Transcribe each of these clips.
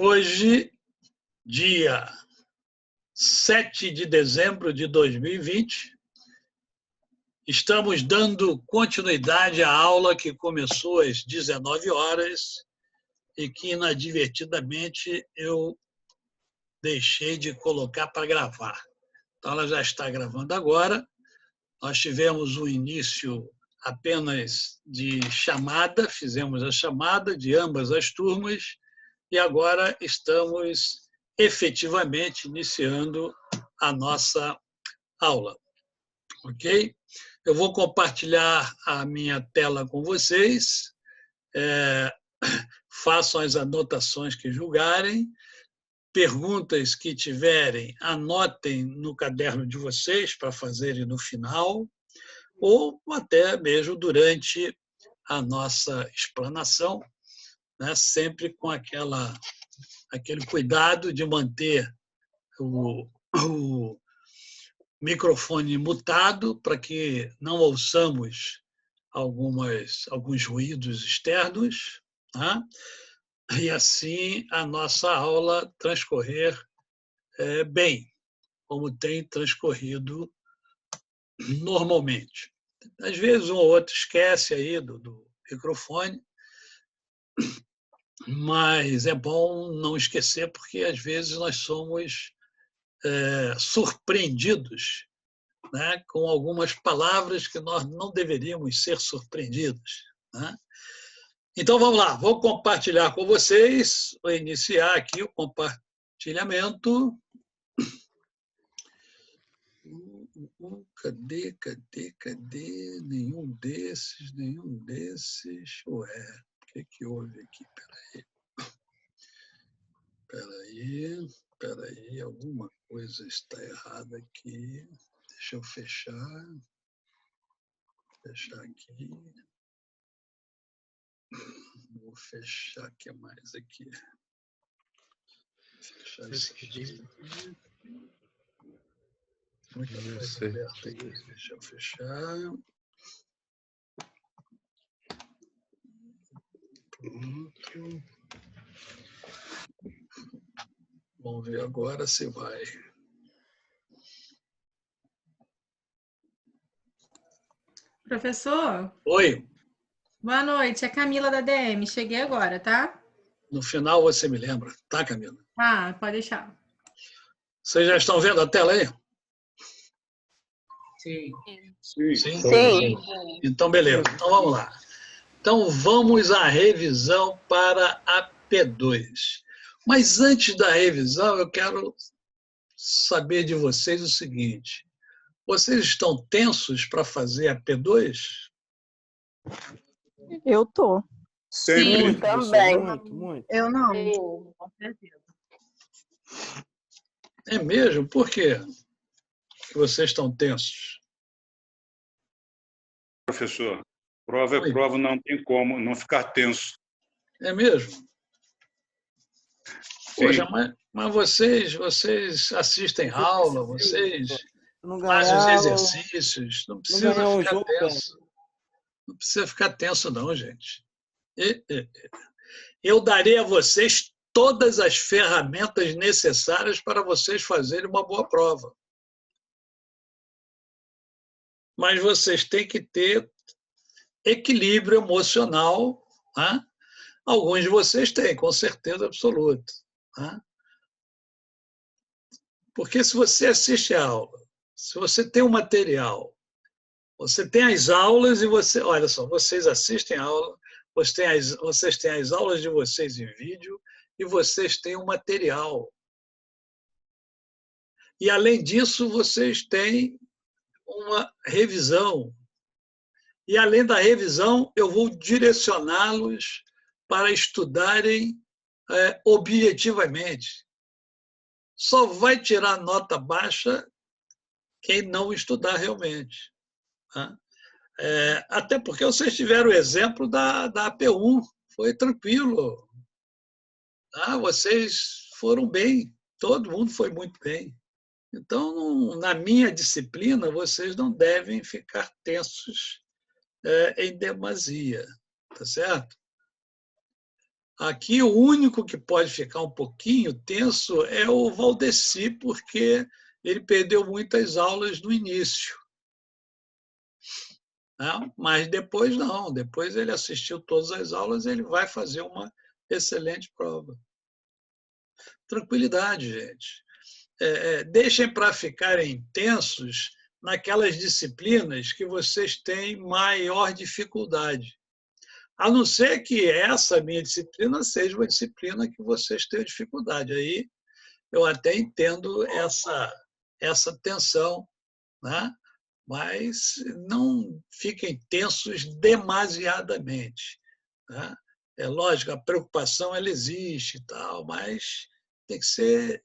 Hoje, dia 7 de dezembro de 2020, estamos dando continuidade à aula que começou às 19 horas e que, inadvertidamente, eu deixei de colocar para gravar. Então, ela já está gravando agora. Nós tivemos um início apenas de chamada, fizemos a chamada de ambas as turmas e agora estamos efetivamente iniciando a nossa aula. Ok? Eu vou compartilhar a minha tela com vocês. Façam as anotações que julgarem. Perguntas que tiverem, anotem no caderno de vocês para fazerem no final, ou até mesmo durante a nossa explanação, né? Sempre com aquele cuidado de manter o microfone mutado para que não ouçamos alguns ruídos externos, tá? E assim a nossa aula transcorrer bem, como tem transcorrido normalmente. Às vezes um ou outro esquece aí do microfone, mas é bom não esquecer, porque às vezes nós somos surpreendidos, né, com algumas palavras que nós não deveríamos ser surpreendidos, né? Então, vamos lá, vou compartilhar com vocês, vou iniciar aqui o compartilhamento. Cadê? Nenhum desses. Ué, o que houve aqui? Peraí, alguma coisa está errada aqui. Deixa eu fechar aqui. Vou fechar o que mais aqui. Fechar isso aqui. Muita coisa aberta aqui. Deixa eu fechar. Pronto. Vamos ver agora se vai. Professor? Oi. Boa noite, é Camila da DM. Cheguei agora, tá? No final você me lembra, tá, Camila? Ah, pode deixar. Vocês já estão vendo a tela aí? Sim. Sim. Então, beleza. Então, vamos lá. Então, vamos à revisão para a P2. Mas antes da revisão, eu quero saber de vocês o seguinte. Vocês estão tensos para fazer a P2? Eu tô. Sim, também. Muito. Eu não. Com certeza. É mesmo? Por quê que vocês estão tensos? Professor, prova é prova, não tem como não ficar tenso. É mesmo? Sim. Poxa, mas vocês assistem aula, vocês fazem os exercícios, não precisa ficar tenso. Não precisa ficar tenso, não, gente. Eu darei a vocês todas as ferramentas necessárias para vocês fazerem uma boa prova. Mas vocês têm que ter equilíbrio emocional, tá? Alguns de vocês têm, com certeza absoluta. Tá? Porque se você assiste a aula, se você tem o material, você tem as aulas e você... Olha só, vocês assistem a aula, vocês têm as aulas de vocês em vídeo e vocês têm o material. E, além disso, vocês têm uma revisão. E, além da revisão, eu vou direcioná-los para estudarem objetivamente. Só vai tirar nota baixa quem não estudar realmente. Tá? Até porque vocês tiveram o exemplo da AP1, foi tranquilo. Tá? Vocês foram bem, todo mundo foi muito bem. Então, na minha disciplina, vocês não devem ficar tensos em demasia, tá certo? Aqui, o único que pode ficar um pouquinho tenso é o Valdeci, porque ele perdeu muitas aulas no início. Né? Mas depois não, depois ele assistiu todas as aulas, ele vai fazer uma excelente prova. Tranquilidade, gente. Deixem para ficarem tensos naquelas disciplinas que vocês têm maior dificuldade. A não ser que essa minha disciplina seja uma disciplina que vocês tenham dificuldade. Aí eu até entendo essa tensão, né? Mas não fiquem tensos demasiadamente. Né? É lógico, a preocupação ela existe e tal, mas tem que ser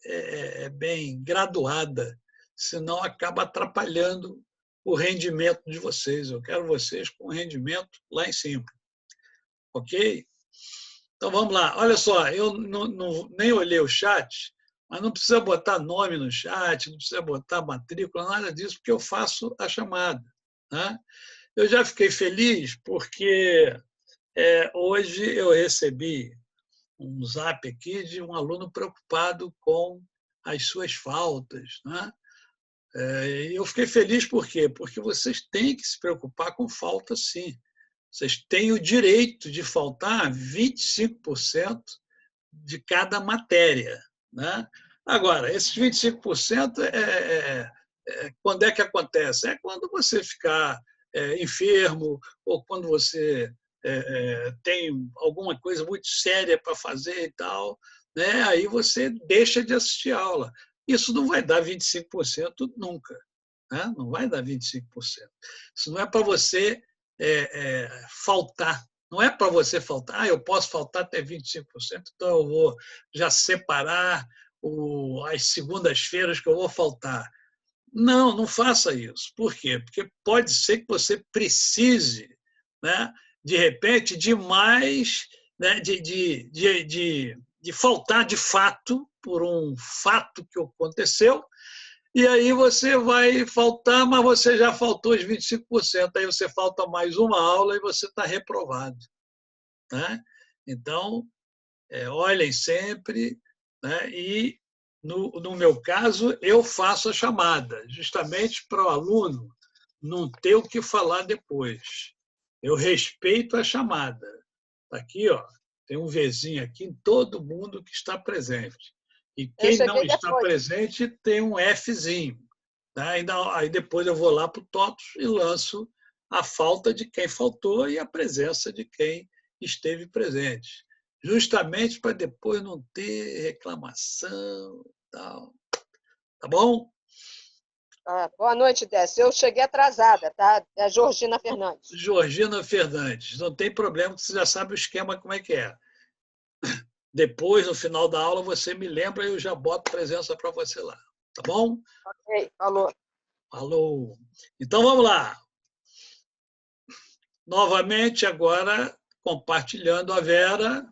bem graduada, senão acaba atrapalhando o rendimento de vocês. Eu quero vocês com rendimento lá em cima. Ok? Então vamos lá. Olha só, eu nem olhei o chat, mas não precisa botar nome no chat, não precisa botar matrícula, nada disso, porque eu faço a chamada. Né? Eu já fiquei feliz porque hoje eu recebi um zap aqui de um aluno preocupado com as suas faltas. Né? Eu fiquei feliz por quê? Porque vocês têm que se preocupar com falta, sim. Vocês têm o direito de faltar 25% de cada matéria. Né? Agora, esses 25% quando é que acontece? É quando você ficar enfermo ou quando você tem alguma coisa muito séria para fazer e tal, né? Aí você deixa de assistir aula. Isso não vai dar 25% nunca. Né? Não vai dar 25%. Isso não é para você faltar. Não é para você faltar, eu posso faltar até 25%, então eu vou já separar as segundas-feiras que eu vou faltar. Não, não faça isso. Por quê? Porque pode ser que você precise, né, de repente, de mais, né, de faltar de fato, por um fato que aconteceu, e aí você vai faltar, mas você já faltou os 25%, aí você falta mais uma aula e você está reprovado. Né? Então, olhem sempre, né? E, no meu caso, eu faço a chamada, justamente para o aluno não ter o que falar depois. Eu respeito a chamada. Está aqui, ó, tem um Vzinho aqui em todo mundo que está presente. E quem não está presente tem um Fzinho. Tá? Aí depois eu vou lá para o TOTOS e lanço a falta de quem faltou e a presença de quem esteve presente. Justamente para depois não ter reclamação e tal. Tá bom? Boa noite, Décio. Eu cheguei atrasada, tá? É a Georgina Fernandes. Georgina Fernandes. Não tem problema, você já sabe o esquema como é que é. Depois, no final da aula, você me lembra e eu já boto presença para você lá. Tá bom? Ok, falou. Falou. Então, vamos lá. Novamente, agora, compartilhando a Vera.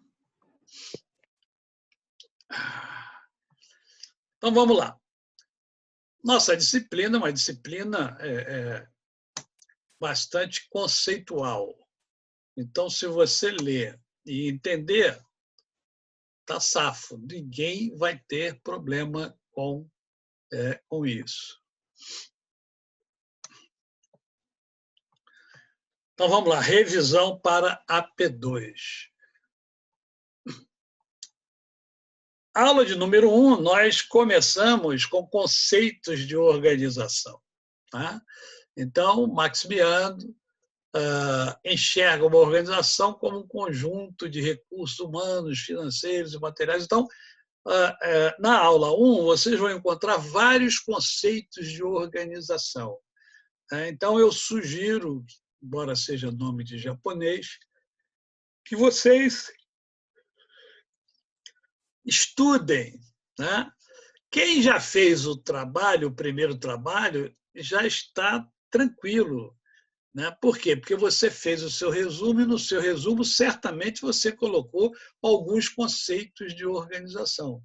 Então, vamos lá. Nossa disciplina é uma disciplina bastante conceitual. Então, se você ler e entender, tá safo. Ninguém vai ter problema com isso. Então, vamos lá. Revisão para AP2. Aula de número 1, nós começamos com conceitos de organização. Tá? Então, Maximiano enxerga uma organização como um conjunto de recursos humanos, financeiros e materiais. Então, na aula 1, vocês vão encontrar vários conceitos de organização. Então, eu sugiro, embora seja nome de japonês, que vocês estudem. Né? Quem já fez o trabalho, o primeiro trabalho, já está tranquilo. Né? Por quê? Porque você fez o seu resumo e no seu resumo certamente você colocou alguns conceitos de organização.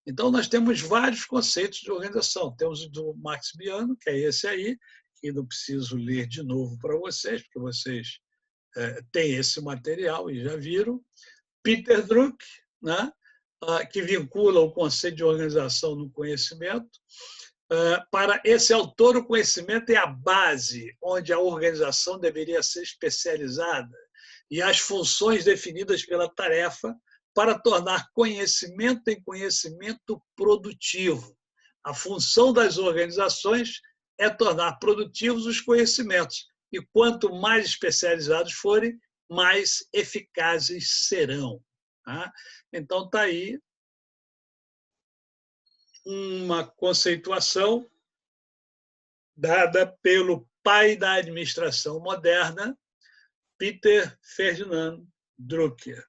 Então, nós temos vários conceitos de organização. Temos o do Maximiano, que é esse aí, que não preciso ler de novo para vocês, porque vocês têm esse material e já viram. Peter Drucker, né? Que vincula o conceito de organização no conhecimento. Para esse autor, o conhecimento é a base onde a organização deveria ser especializada e as funções definidas pela tarefa para tornar conhecimento em conhecimento produtivo. A função das organizações é tornar produtivos os conhecimentos, e quanto mais especializados forem, mais eficazes serão. Tá? Então, está aí uma conceituação dada pelo pai da administração moderna, Peter Ferdinand Drucker.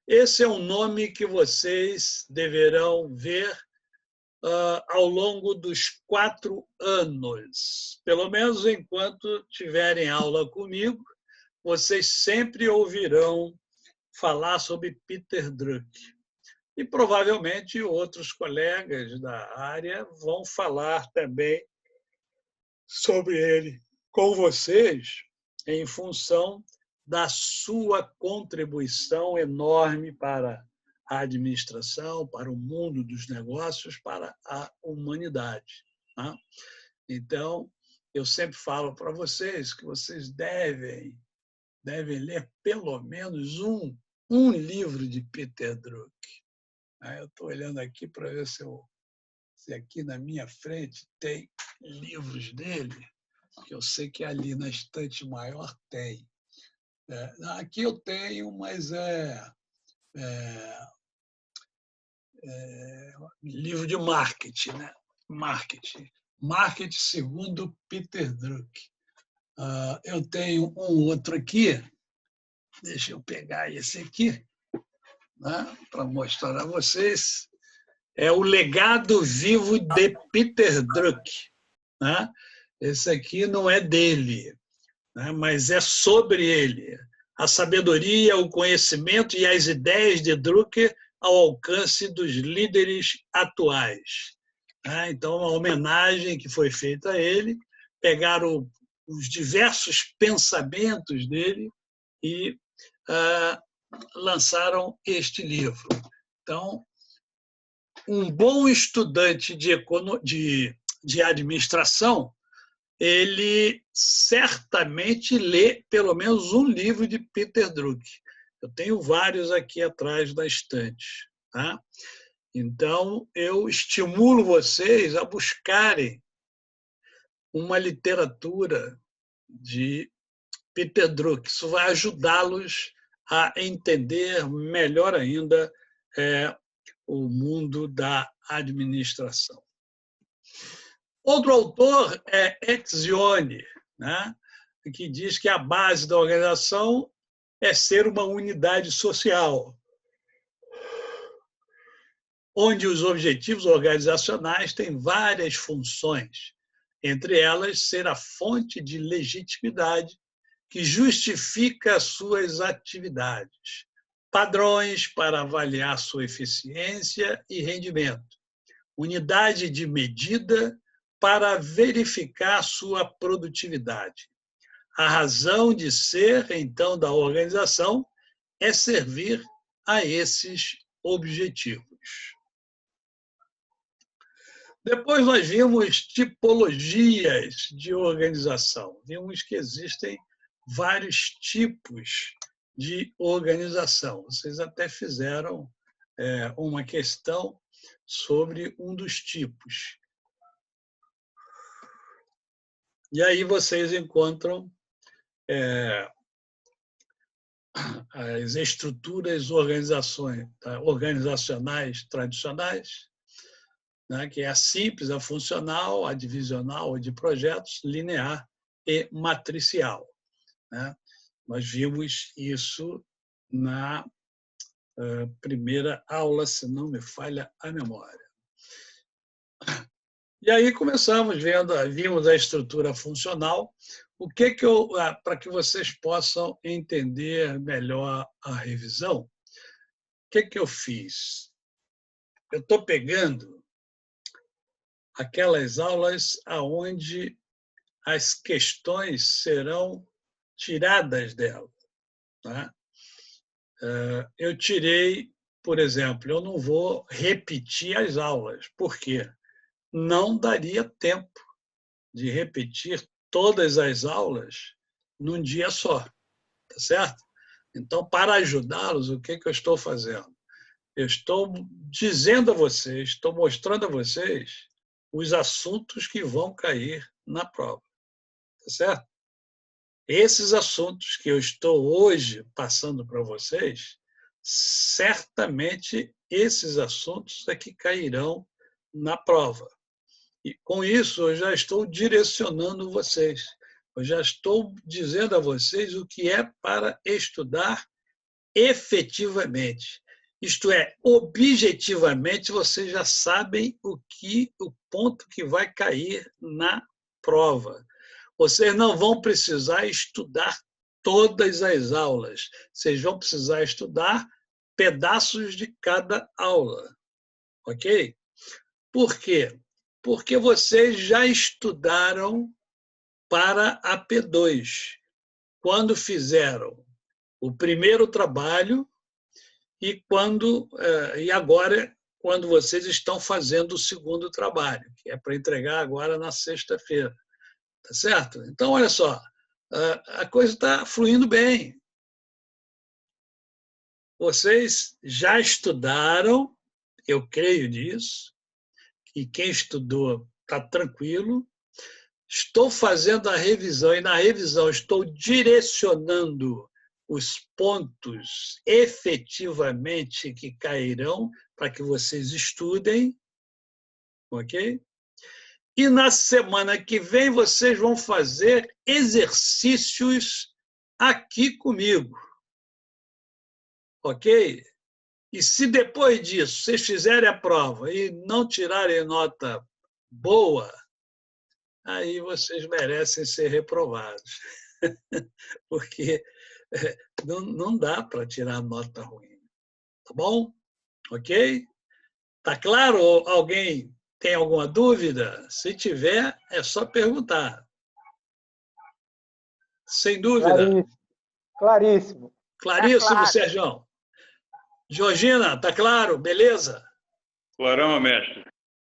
Esse é um nome que vocês deverão ver ao longo dos 4 anos. Pelo menos enquanto tiverem aula comigo, vocês sempre ouvirão falar sobre Peter Drucker. E provavelmente outros colegas da área vão falar também sobre ele com vocês, em função da sua contribuição enorme para a administração, para o mundo dos negócios, para a humanidade. Tá? Então, eu sempre falo para vocês que vocês devem ler pelo menos um livro de Peter Drucker. Eu estou olhando aqui para ver se aqui na minha frente tem livros dele, que eu sei que ali na estante maior tem. Aqui eu tenho, mas livro de marketing, né? Marketing segundo Peter Drucker. Eu tenho um outro aqui, deixa eu pegar esse aqui, né, para mostrar a vocês. É O Legado Vivo de Peter Drucker. Né? Esse aqui não é dele, né, mas é sobre ele. A sabedoria, o conhecimento e as ideias de Drucker ao alcance dos líderes atuais. Então, uma homenagem que foi feita a ele, pegaram os diversos pensamentos dele e lançaram este livro. Então, um bom estudante de administração, ele certamente lê pelo menos um livro de Peter Drucker. Eu tenho vários aqui atrás da estante. Tá? Então, eu estimulo vocês a buscarem uma literatura de Peter Drucker. Isso vai ajudá-los a entender melhor ainda o mundo da administração. Outro autor é Etzioni, né, que diz que a base da organização é ser uma unidade social, onde os objetivos organizacionais têm várias funções, entre elas ser a fonte de legitimidade que justifica as suas atividades, padrões para avaliar sua eficiência e rendimento, unidade de medida para verificar sua produtividade. A razão de ser, então, da organização é servir a esses objetivos. Depois nós vimos tipologias de organização. Vimos que existem vários tipos de organização. Vocês até fizeram uma questão sobre um dos tipos. E aí vocês encontram as estruturas organizacionais tradicionais, né, que é a simples, a funcional, a divisional, a de projetos, linear e matricial. Né? Nós vimos isso na primeira aula, se não me falha a memória. E aí vimos a estrutura funcional. Para que vocês possam entender melhor a revisão, o que eu fiz? Eu estou pegando aquelas aulas onde as questões serão tiradas dela. Tá? Eu tirei, por exemplo, eu não vou repetir as aulas. Por quê? Não daria tempo de repetir todas as aulas num dia só, tá certo? Então, para ajudá-los, o que eu estou fazendo? Eu estou dizendo a vocês, estou mostrando a vocês os assuntos que vão cair na prova, tá certo? Esses assuntos que eu estou hoje passando para vocês, certamente esses assuntos é que cairão na prova. E com isso eu já estou direcionando vocês. Eu já estou dizendo a vocês o que é para estudar efetivamente. Isto é, objetivamente, vocês já sabem o ponto que vai cair na prova. Vocês não vão precisar estudar todas as aulas. Vocês vão precisar estudar pedaços de cada aula. Ok? Por quê? Porque vocês já estudaram para a P2, quando fizeram o primeiro trabalho e agora, quando vocês estão fazendo o segundo trabalho, que é para entregar agora na sexta-feira. Tá certo? Então, olha só, a coisa está fluindo bem. Vocês já estudaram, eu creio nisso, e quem estudou está tranquilo. Estou fazendo a revisão, e na revisão estou direcionando os pontos efetivamente que cairão para que vocês estudem, ok? E na semana que vem vocês vão fazer exercícios aqui comigo, ok? E se depois disso vocês fizerem a prova e não tirarem nota boa, aí vocês merecem ser reprovados, porque não dá para tirar nota ruim, tá bom? Ok? Tá claro? Alguém tem alguma dúvida? Se tiver, é só perguntar. Sem dúvida. Claríssimo. Claríssimo, Tá claro. Sérgio. Georgina, tá claro? Beleza? Clarão, mestre.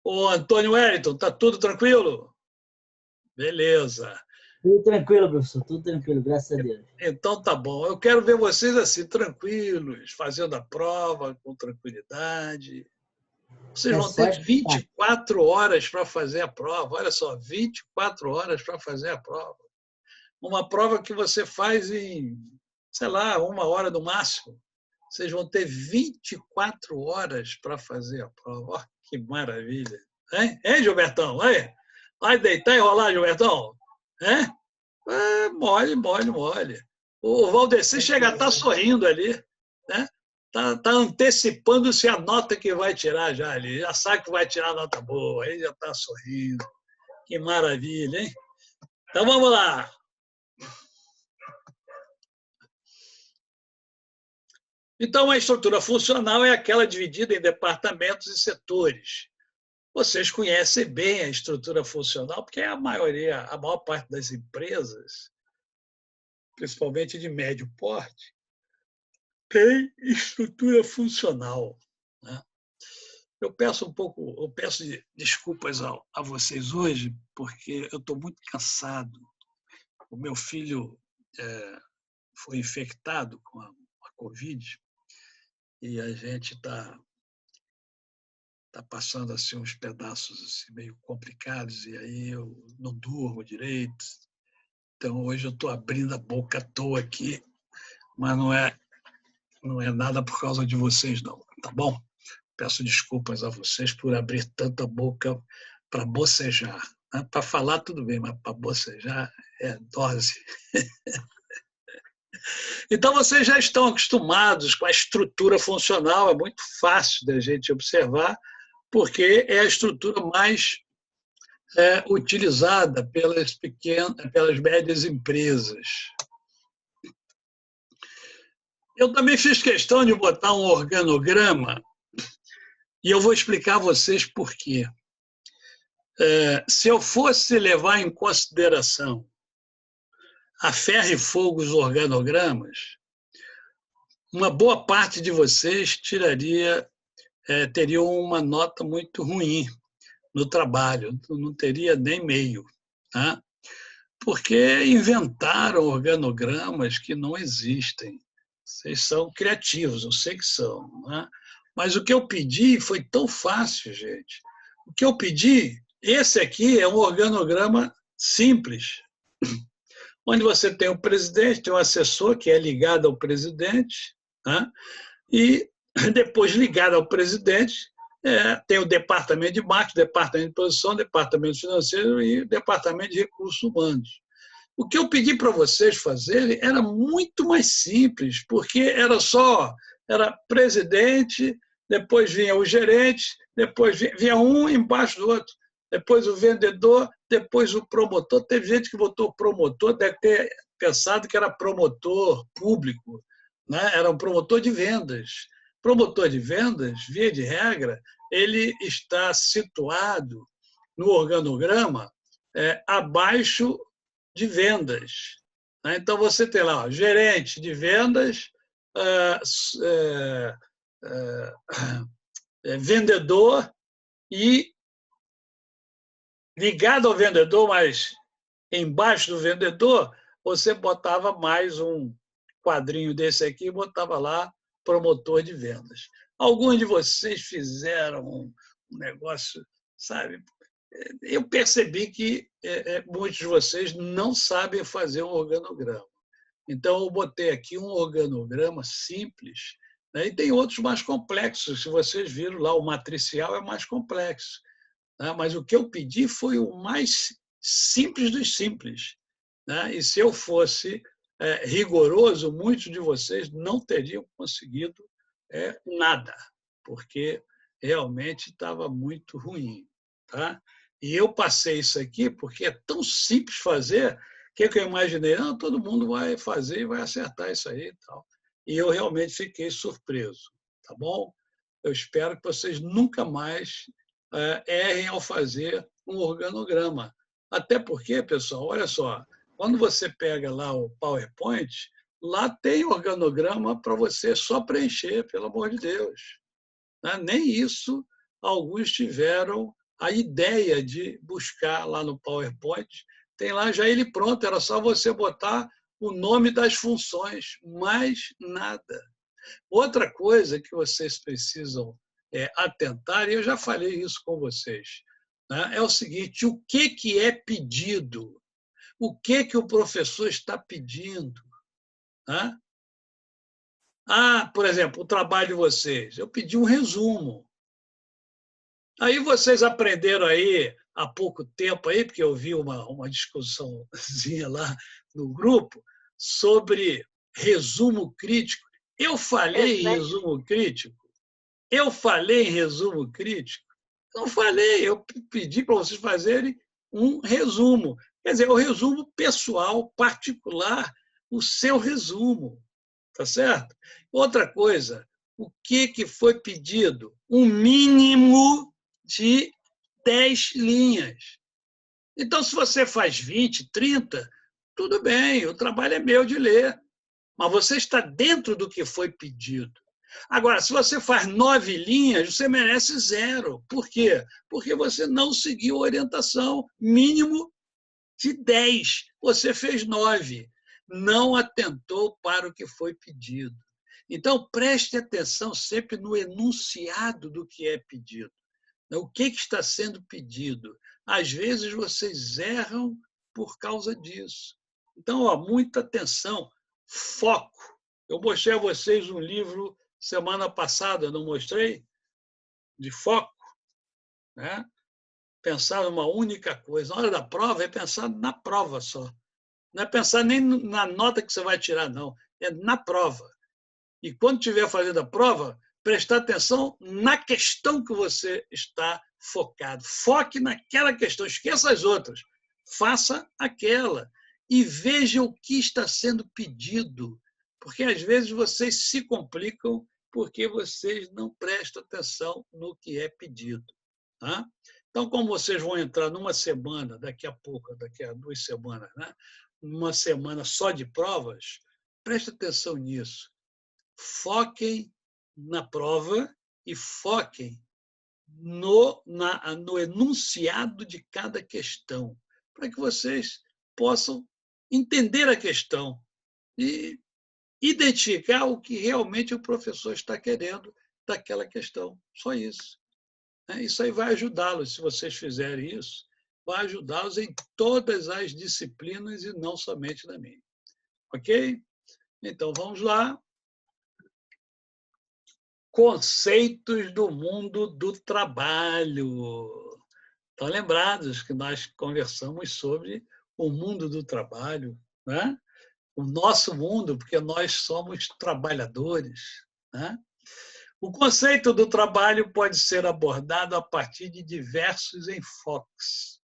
Ô, Antônio Wellington, tá tudo tranquilo? Beleza. Tudo tranquilo, professor, tudo tranquilo, graças a Deus. Então tá bom. Eu quero ver vocês assim, tranquilos, fazendo a prova com tranquilidade. Vocês vão ter 24 horas para fazer a prova. Olha só, 24 horas para fazer a prova. Uma prova que você faz em, sei lá, 1 hora no máximo. Vocês vão ter 24 horas para fazer a prova. Oh, que maravilha. Hein, Gilbertão? Vai deitar e rolar, Gilbertão? Mole. O Valdeci chega a estar sorrindo ali, né? Tá antecipando-se a nota que vai tirar já ali. Já sabe que vai tirar nota boa, aí já está sorrindo. Que maravilha, hein? Então vamos lá. Então, a estrutura funcional é aquela dividida em departamentos e setores. Vocês conhecem bem a estrutura funcional, porque a maior parte das empresas, principalmente de médio porte, tem estrutura funcional, né? Eu peço desculpas a vocês hoje, porque eu estou muito cansado. O meu filho foi infectado com a Covid e a gente está passando assim, uns pedaços assim, meio complicados, e aí eu não durmo direito. Então, hoje eu estou abrindo a boca à toa aqui, mas não é nada por causa de vocês, não, tá bom? Peço desculpas a vocês por abrir tanta boca para bocejar. Né? Para falar, tudo bem, mas para bocejar é dose. Então, vocês já estão acostumados com a estrutura funcional, é muito fácil da gente observar, porque é a estrutura mais utilizada pelas médias empresas. Eu também fiz questão de botar um organograma, e eu vou explicar a vocês por quê. Se eu fosse levar em consideração a ferro e fogo os organogramas, uma boa parte de vocês teriam uma nota muito ruim no trabalho, não teria nem meio, tá? Porque inventaram organogramas que não existem. Vocês são criativos, eu sei que são, né? Mas o que eu pedi foi tão fácil, gente. O que eu pedi, esse aqui é um organograma simples, onde você tem o presidente, tem o assessor, que é ligado ao presidente, né? E depois, ligado ao presidente, tem o departamento de marketing, departamento de produção, departamento financeiro e departamento de recursos humanos. O que eu pedi para vocês fazerem era muito mais simples, porque era presidente, depois vinha o gerente, depois vinha um embaixo do outro, depois o vendedor, depois o promotor. Teve gente que botou promotor, deve ter pensado que era promotor público, né? Era um promotor de vendas. Promotor de vendas, via de regra, ele está situado no organograma abaixo de vendas. Então, você tem lá gerente de vendas, vendedor e ligado ao vendedor, mas embaixo do vendedor, você botava mais um quadrinho desse aqui e botava lá promotor de vendas. Alguns de vocês fizeram um negócio, sabe? Eu percebi que muitos de vocês não sabem fazer um organograma. Então, eu botei aqui um organograma simples, né? E tem outros mais complexos. Se vocês viram lá, o matricial é mais complexo, né? Mas o que eu pedi foi o mais simples dos simples, né? E se eu fosse rigoroso, muitos de vocês não teriam conseguido nada, porque realmente estava muito ruim, tá? E eu passei isso aqui porque é tão simples fazer que eu imaginei, não, todo mundo vai fazer e vai acertar isso aí e tal. E eu realmente fiquei surpreso, tá bom? Eu espero que vocês nunca mais errem ao fazer um organograma. Até porque, pessoal, olha só, quando você pega lá o PowerPoint, lá tem organograma para você só preencher, pelo amor de Deus. Nem isso alguns tiveram a ideia de buscar lá no PowerPoint. Tem lá já ele pronto, era só você botar o nome das funções, mais nada. Outra coisa que vocês precisam atentar, e eu já falei isso com vocês, né, é o seguinte: o que é pedido? O que o professor está pedindo? Né? Por exemplo, o trabalho de vocês. Eu pedi um resumo. Aí vocês aprenderam aí há pouco tempo, aí, porque eu vi uma discussãozinha lá no grupo sobre resumo crítico. Eu falei em resumo crítico? Eu falei em resumo crítico? Não falei, eu pedi para vocês fazerem um resumo. Quer dizer, o resumo pessoal, particular, o seu resumo. Tá certo? Outra coisa, o que foi pedido? Um mínimo de 10 linhas. Então, se você faz 20, 30, tudo bem, o trabalho é meu de ler. Mas você está dentro do que foi pedido. Agora, se você faz 9 linhas, você merece 0. Por quê? Porque você não seguiu a orientação mínimo de 10. Você fez 9. Não atentou para o que foi pedido. Então, preste atenção sempre no enunciado do que é pedido. O que está sendo pedido? Às vezes, vocês erram por causa disso. Então, muita atenção, foco. Eu mostrei a vocês um livro semana passada, não mostrei? De foco, né? Pensar numa única coisa. Na hora da prova, é pensar na prova só. Não é pensar nem na nota que você vai tirar, não. É na prova. E quando estiver fazendo a prova, prestar atenção na questão que você está focado. Foque naquela questão, esqueça as outras. Faça aquela e veja o que está sendo pedido. Porque, às vezes, vocês se complicam porque vocês não prestam atenção no que é pedido. Tá? Então, como vocês vão entrar numa semana, daqui a pouco, daqui a 2 semanas, né? Uma semana só de provas, preste atenção nisso. foquem na prova e foquem no enunciado de cada questão, para que vocês possam entender a questão e identificar o que realmente o professor está querendo daquela questão. Só isso. Isso aí vai ajudá-los, se vocês fizerem isso, vai ajudá-los em todas as disciplinas e não somente na minha. Ok? Então, vamos lá. Conceitos do mundo do trabalho. Estão lembrados que nós conversamos sobre o mundo do trabalho, né? O nosso mundo, porque nós somos trabalhadores, né? O conceito do trabalho pode ser abordado a partir de diversos enfoques.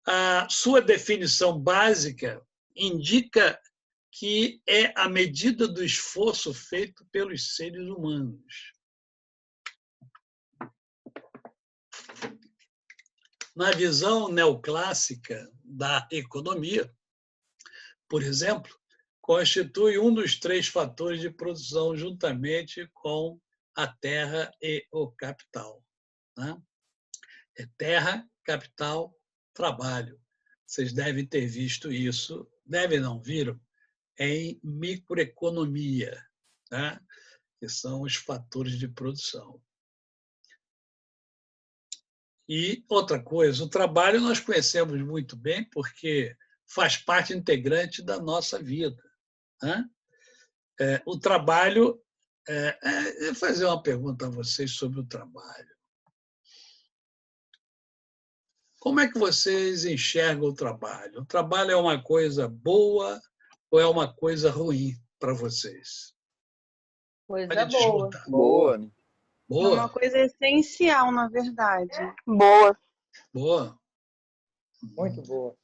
A sua definição básica indica que é a medida do esforço feito pelos seres humanos. Na visão neoclássica da economia, por exemplo, constitui um dos 3 fatores de produção juntamente com a terra e o capital. Né? É terra, capital, trabalho. Vocês devem ter visto isso, devem não, viram, em microeconomia, né? Que são os fatores de produção. E outra coisa, o trabalho nós conhecemos muito bem porque faz parte integrante da nossa vida. Né? O trabalho... eu vou fazer uma pergunta a vocês sobre o trabalho. Como é que vocês enxergam o trabalho? O trabalho é uma coisa boa ou é uma coisa ruim para vocês? Coisa Pode boa. disputar. Boa. É Boa? uma coisa essencial, na verdade. Boa. Boa. Muito boa.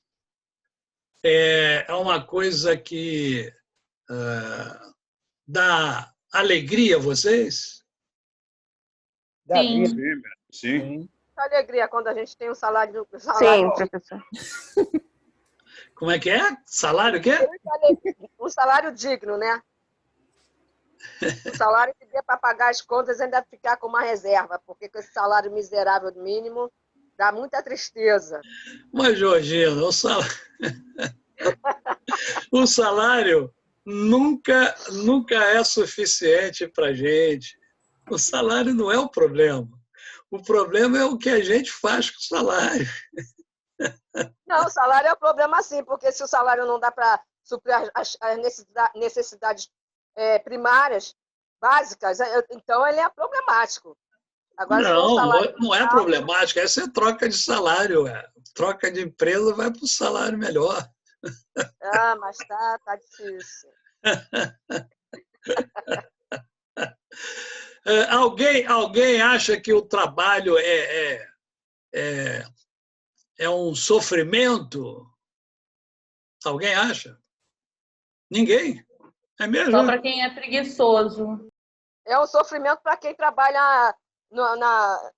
É uma coisa que dá alegria a vocês? Da Sim. vida. Sim. Alegria quando a gente tem um salário. Sim, professor. Como é que é? Salário o quê? Um salário digno, né? Um salário que dê para pagar as contas e ainda ficar com uma reserva, porque com esse salário miserável mínimo dá muita tristeza. Mas, Georgina, o salário nunca é suficiente para a gente. O salário não é o problema. O problema é o que a gente faz com o salário. Não, o salário é o problema sim, porque se o salário não dá para suprir as necessidades primárias, básicas, então ele é problemático. Agora, se for um salário não é problemático. Essa é troca de salário. Troca de empresa vai para o salário melhor. Ah, mas tá difícil. Alguém acha que o trabalho é um sofrimento? Alguém acha? Ninguém. É mesmo? Só para quem é preguiçoso. É um sofrimento para quem trabalha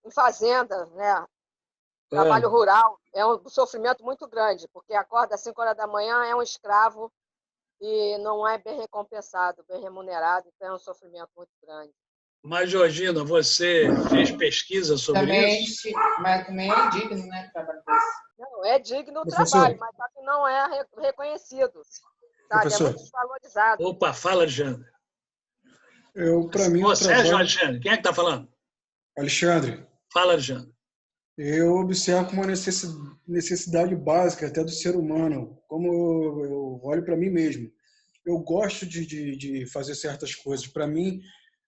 em fazenda, né? Trabalho rural. É um sofrimento muito grande, porque acorda às 5 horas da manhã, é um escravo e não é bem recompensado, bem remunerado, então é um sofrimento muito grande. Mas, Georgina, você fez pesquisa sobre isso? Mas também é digno, né? Trabalho desse. Não, é digno o Professor. trabalho, mas só que não é reconhecido. Sabe? Professor. É muito desvalorizado. Opa, fala, Alexandre. Para mim, Você o é trabalho... Alexandre? Quem é que está falando? Alexandre, Fala, Alexandre. eu observo como uma necessidade básica até do ser humano, como eu olho para mim mesmo. Eu gosto de fazer certas coisas. Para mim,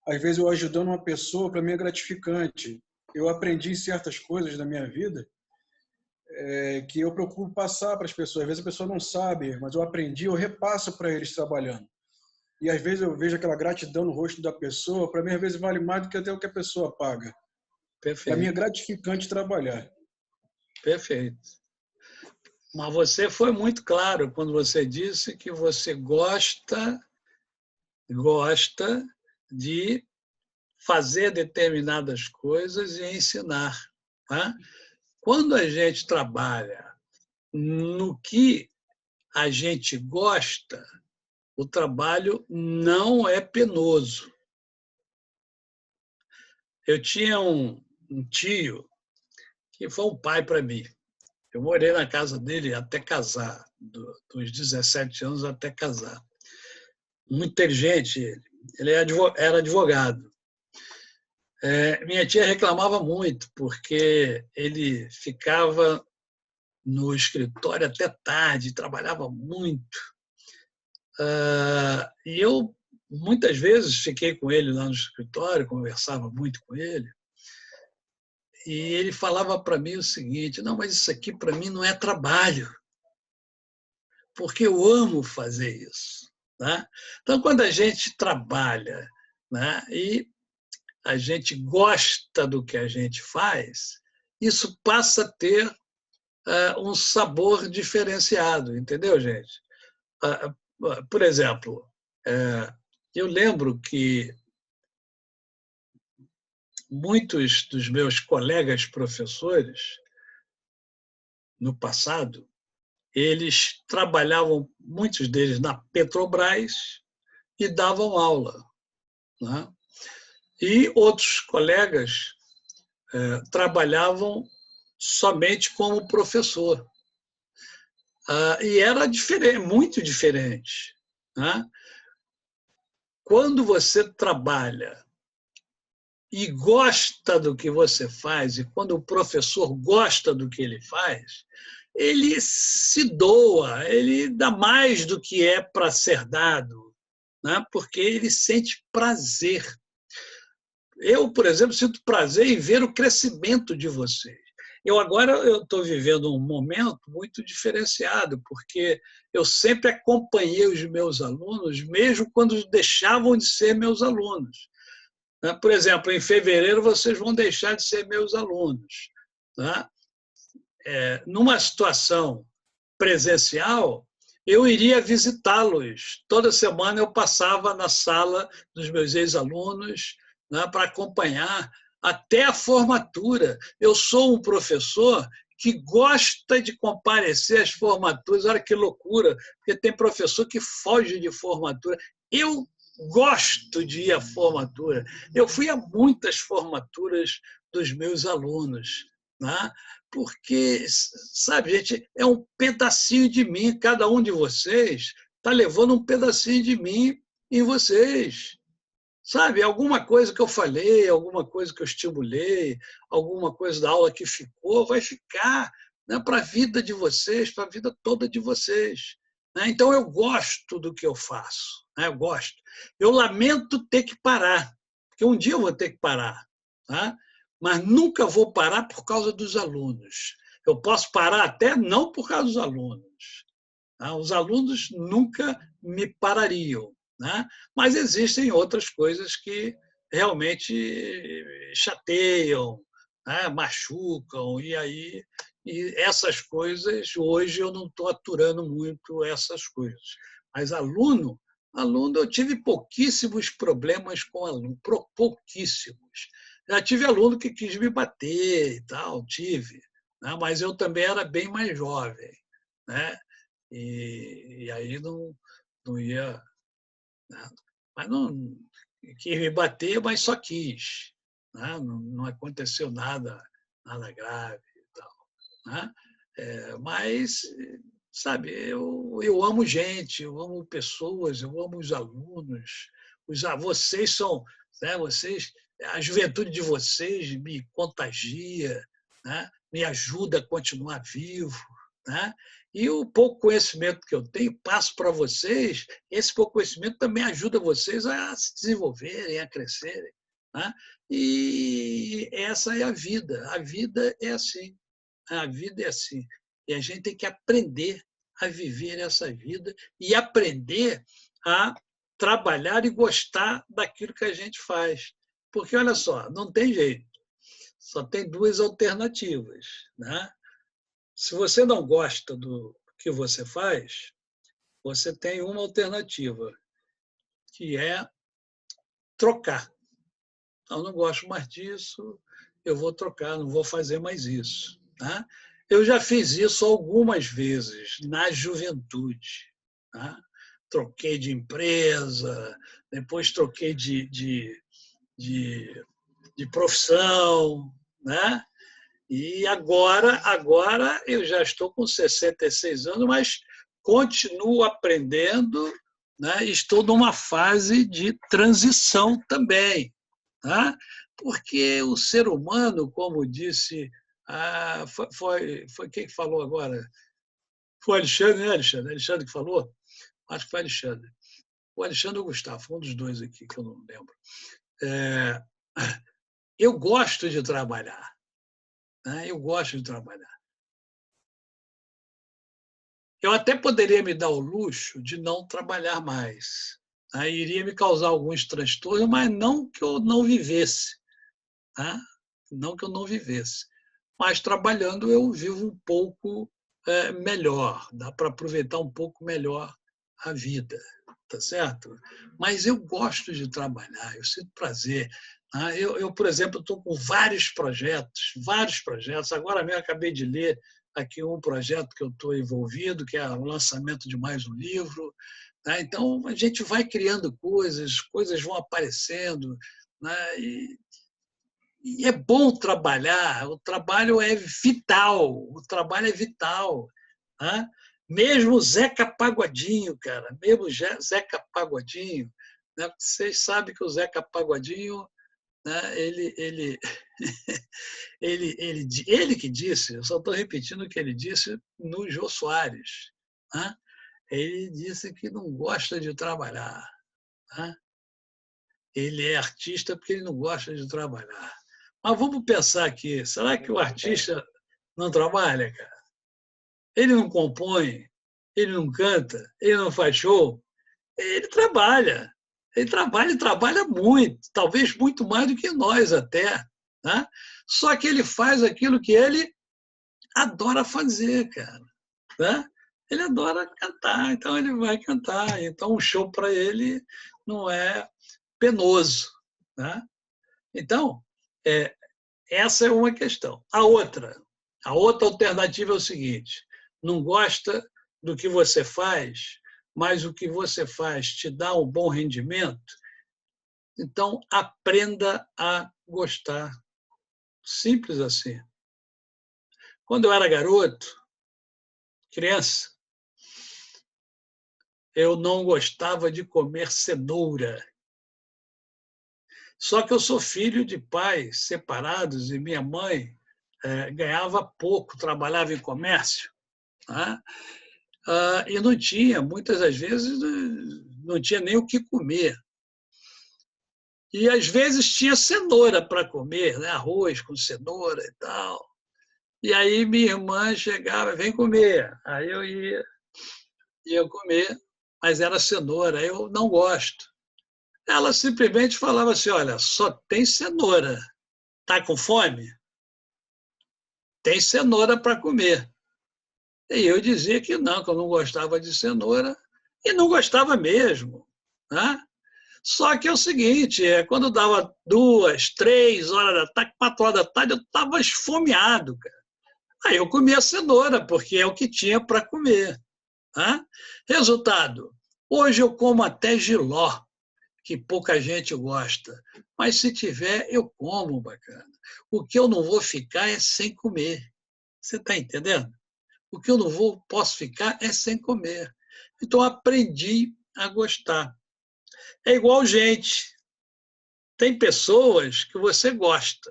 às vezes eu ajudando uma pessoa, para mim é gratificante. Eu aprendi certas coisas da minha vida que eu procuro passar para as pessoas. Às vezes a pessoa não sabe, mas eu aprendi, eu repasso para eles trabalhando. E às vezes eu vejo aquela gratidão no rosto da pessoa, para mim às vezes vale mais do que até o que a pessoa paga. Para mim é gratificante trabalhar. Perfeito. Mas você foi muito claro quando você disse que você gosta de fazer determinadas coisas e ensinar. Tá? Quando a gente trabalha no que a gente gosta, o trabalho não é penoso. Eu tinha um tio que foi um pai para mim. Eu morei na casa dele até casar, dos 17 anos até casar. Muito inteligente ele. Ele era advogado. Minha tia reclamava muito, porque ele ficava no escritório até tarde, trabalhava muito. E eu, muitas vezes, fiquei com ele lá no escritório, conversava muito com ele, e ele falava para mim o seguinte: não, mas isso aqui para mim não é trabalho, porque eu amo fazer isso. Né? Então, quando a gente trabalha, né, e a gente gosta do que a gente faz, isso passa a ter um sabor diferenciado, entendeu, gente? Por exemplo, eu lembro que muitos dos meus colegas professores, no passado, eles trabalhavam, muitos deles, na Petrobras e davam aula. Né? E outros colegas trabalhavam somente como professor. E era diferente, muito diferente. Né? Quando você trabalha e gosta do que você faz, e quando o professor gosta do que ele faz, ele se doa, ele dá mais do que é para ser dado, né? Porque ele sente prazer. Eu, por exemplo, sinto prazer em ver o crescimento de vocês. Agora eu estou vivendo um momento muito diferenciado, porque eu sempre acompanhei os meus alunos, mesmo quando deixavam de ser meus alunos. Por exemplo, em fevereiro vocês vão deixar de ser meus alunos. Numa situação presencial, eu iria visitá-los. Toda semana eu passava na sala dos meus ex-alunos, para acompanhar até a formatura. Eu sou um professor que gosta de comparecer às formaturas. Olha que loucura, porque tem professor que foge de formatura. Eu gosto de ir à formatura. Eu fui a muitas formaturas dos meus alunos, né? Porque, sabe, gente, é um pedacinho de mim. Cada um de vocês está levando um pedacinho de mim em vocês. Sabe, alguma coisa que eu falei, alguma coisa que eu estimulei, alguma coisa da aula que ficou, vai ficar, né, para a vida de vocês, para a vida toda de vocês. Né? Então, eu gosto do que eu faço. Né? Eu gosto. Eu lamento ter que parar, porque um dia eu vou ter que parar. Tá? Mas nunca vou parar por causa dos alunos. Eu posso parar até não por causa dos alunos. Tá? Os alunos nunca me parariam. Né? Mas existem outras coisas que realmente chateiam, né? Machucam, e essas coisas, hoje eu não estou aturando muito essas coisas. Mas aluno, eu tive pouquíssimos problemas com aluno, pouquíssimos. Já tive aluno que quis me bater e tal, tive, né? Mas eu também era bem mais jovem. Né? E aí não ia... Mas não quis me bater, mas só quis. Né? Não aconteceu nada grave e tal. Né? Mas, sabe, eu amo gente, eu amo pessoas, eu amo os alunos. Vocês são, né? A juventude de vocês me contagia, né? Me ajuda a continuar vivo. Né? E o pouco conhecimento que eu tenho, passo para vocês, esse pouco conhecimento também ajuda vocês a se desenvolverem, a crescerem. Né? E essa é a vida. A vida é assim. A vida é assim. E a gente tem que aprender a viver essa vida e aprender a trabalhar e gostar daquilo que a gente faz. Porque, olha só, não tem jeito. Só tem duas alternativas. Né? Se você não gosta do que você faz, você tem uma alternativa, que é trocar. Eu não gosto mais disso, eu vou trocar, não vou fazer mais isso. Tá? Eu já fiz isso algumas vezes, na juventude. Tá? troquei de empresa, depois troquei de profissão, né? E agora eu já estou com 66 anos, mas continuo aprendendo, né? Estou numa fase de transição também, tá? Porque o ser humano, como disse, foi quem falou agora? Foi Alexandre, né, Alexandre? Alexandre que falou? Acho que foi Alexandre. O Alexandre ou o Gustavo, um dos dois aqui, que eu não lembro. Eu gosto de trabalhar. Né? Eu gosto de trabalhar. Eu até poderia me dar o luxo de não trabalhar mais. Tá? Iria me causar alguns transtornos, mas não que eu não vivesse. Tá? Não que eu não vivesse. Mas trabalhando eu vivo um pouco melhor. Dá para aproveitar um pouco melhor a vida. Tá certo? Mas eu gosto de trabalhar, eu sinto prazer. Eu por exemplo, estou com vários projetos. Agora mesmo acabei de ler aqui um projeto que eu estou envolvido, que é o lançamento de mais um livro. Então, a gente vai criando coisas vão aparecendo. E é bom trabalhar, o trabalho é vital. Mesmo o Zeca Pagodinho, cara, mesmo Zeca Pagodinho, né? Vocês sabem que o Zeca Pagodinho, né, ele que disse, eu só estou repetindo o que ele disse no Jô Soares, né? Ele disse que não gosta de trabalhar. Né? Ele é artista porque ele não gosta de trabalhar. Mas vamos pensar aqui, será que o artista não trabalha, cara? Ele não compõe, ele não canta, ele não faz show, ele trabalha. Ele trabalha e trabalha muito, talvez muito mais do que nós até. Né? Só que ele faz aquilo que ele adora fazer, cara. Né? Ele adora cantar, então ele vai cantar. Então o show para ele não é penoso. Né? Então, essa é uma questão. A outra alternativa é o seguinte: não gosta do que você faz, mas o que você faz te dá um bom rendimento, então aprenda a gostar. Simples assim. Quando eu era garoto, criança, eu não gostava de comer cenoura. Só que eu sou filho de pais separados e minha mãe ganhava pouco, trabalhava em comércio. Né? E não tinha, muitas das vezes, não tinha nem o que comer. E, às vezes, tinha cenoura para comer, né? Arroz com cenoura e tal. E aí minha irmã chegava, vem comer. Aí eu ia comer, mas era cenoura, eu não gosto. Ela simplesmente falava assim, olha, só tem cenoura. Está com fome? Tem cenoura para comer. E eu dizia que eu não gostava de cenoura, e não gostava mesmo. Né? Só que é o seguinte, quando dava 2, 3 horas da tarde, 4 horas da tarde, eu estava esfomeado, cara. Aí eu comia cenoura, porque é o que tinha para comer. Né? Resultado, hoje eu como até jiló, que pouca gente gosta. Mas se tiver, eu como, bacana. O que eu não vou ficar é sem comer. Você está entendendo? O que eu não posso ficar é sem comer. Então, aprendi a gostar. É igual gente. Tem pessoas que você gosta.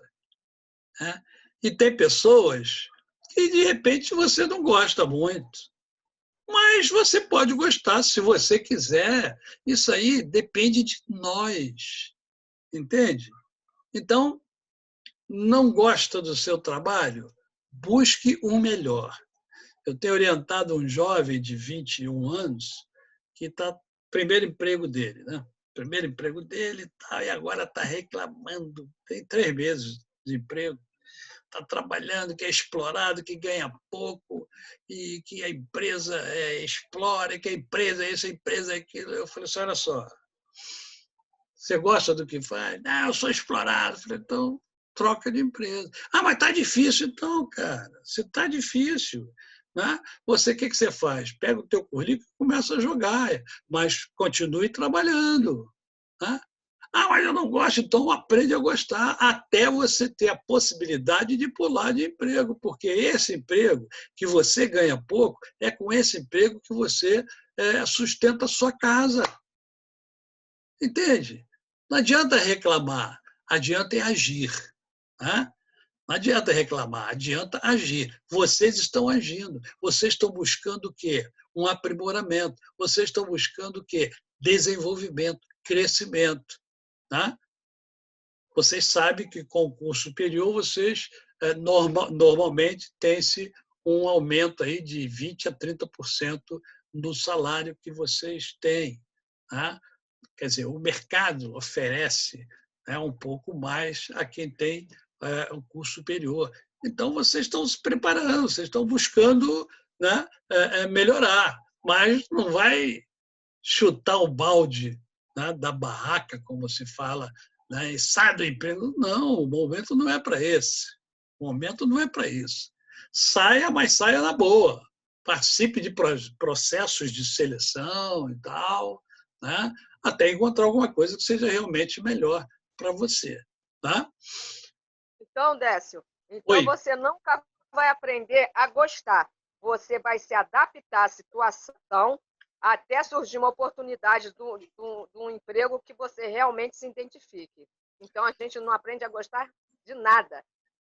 Né? E tem pessoas que, de repente, você não gosta muito. Mas você pode gostar se você quiser. Isso aí depende de nós. Entende? Então, não gosta do seu trabalho? Busque um melhor. Eu tenho orientado um jovem de 21 anos que está primeiro emprego dele, né? Primeiro emprego dele, tá, e agora está reclamando. Tem 3 meses de emprego. Está trabalhando, que é explorado, que ganha pouco, e que a empresa explora, que a empresa é isso, a empresa é aquilo. Eu falei assim, olha só, você gosta do que faz? Não, eu sou explorado. Eu falei, então, troca de empresa. Ah, mas está difícil. Então, cara, se está difícil, né? Você, o que você faz? Pega o teu currículo e começa a jogar, mas continue trabalhando, né? Ah, mas eu não gosto, então aprende a gostar até você ter a possibilidade de pular de emprego, porque esse emprego que você ganha pouco, é com esse emprego que você sustenta a sua casa. Entende? Não adianta reclamar, adianta agir. Né? Não adianta reclamar, adianta agir. Vocês estão agindo, vocês estão buscando o quê? Um aprimoramento, vocês estão buscando o quê? Desenvolvimento, crescimento. Tá? Vocês sabem que com o curso superior, vocês normalmente tem-se um aumento aí de 20% a 30% no salário que vocês têm. Tá? Quer dizer, o mercado oferece um pouco mais a quem tem o curso superior. Então, vocês estão se preparando, vocês estão buscando, né, melhorar, mas não vai chutar o balde, né, da barraca, como se fala, né, e sai do emprego. Não, o momento não é para esse. O momento não é para isso. Saia, mas saia na boa. Participe de processos de seleção e tal, né, até encontrar alguma coisa que seja realmente melhor para você. Tá? Então, Décio, então você nunca vai aprender a gostar. Você vai se adaptar à situação até surgir uma oportunidade de um emprego que você realmente se identifique. Então, a gente não aprende a gostar de nada.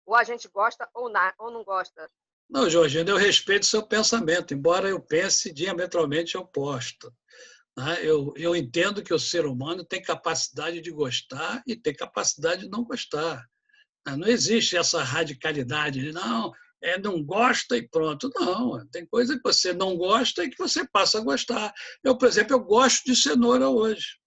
Ou a gente gosta ou não gosta. Não, Georgina, eu respeito o seu pensamento, embora eu pense diametralmente oposto. Eu entendo que o ser humano tem capacidade de gostar e tem capacidade de não gostar. Não existe essa radicalidade de não gosta e pronto. Não, tem coisa que você não gosta e que você passa a gostar. Eu, por exemplo, eu gosto de cenoura hoje.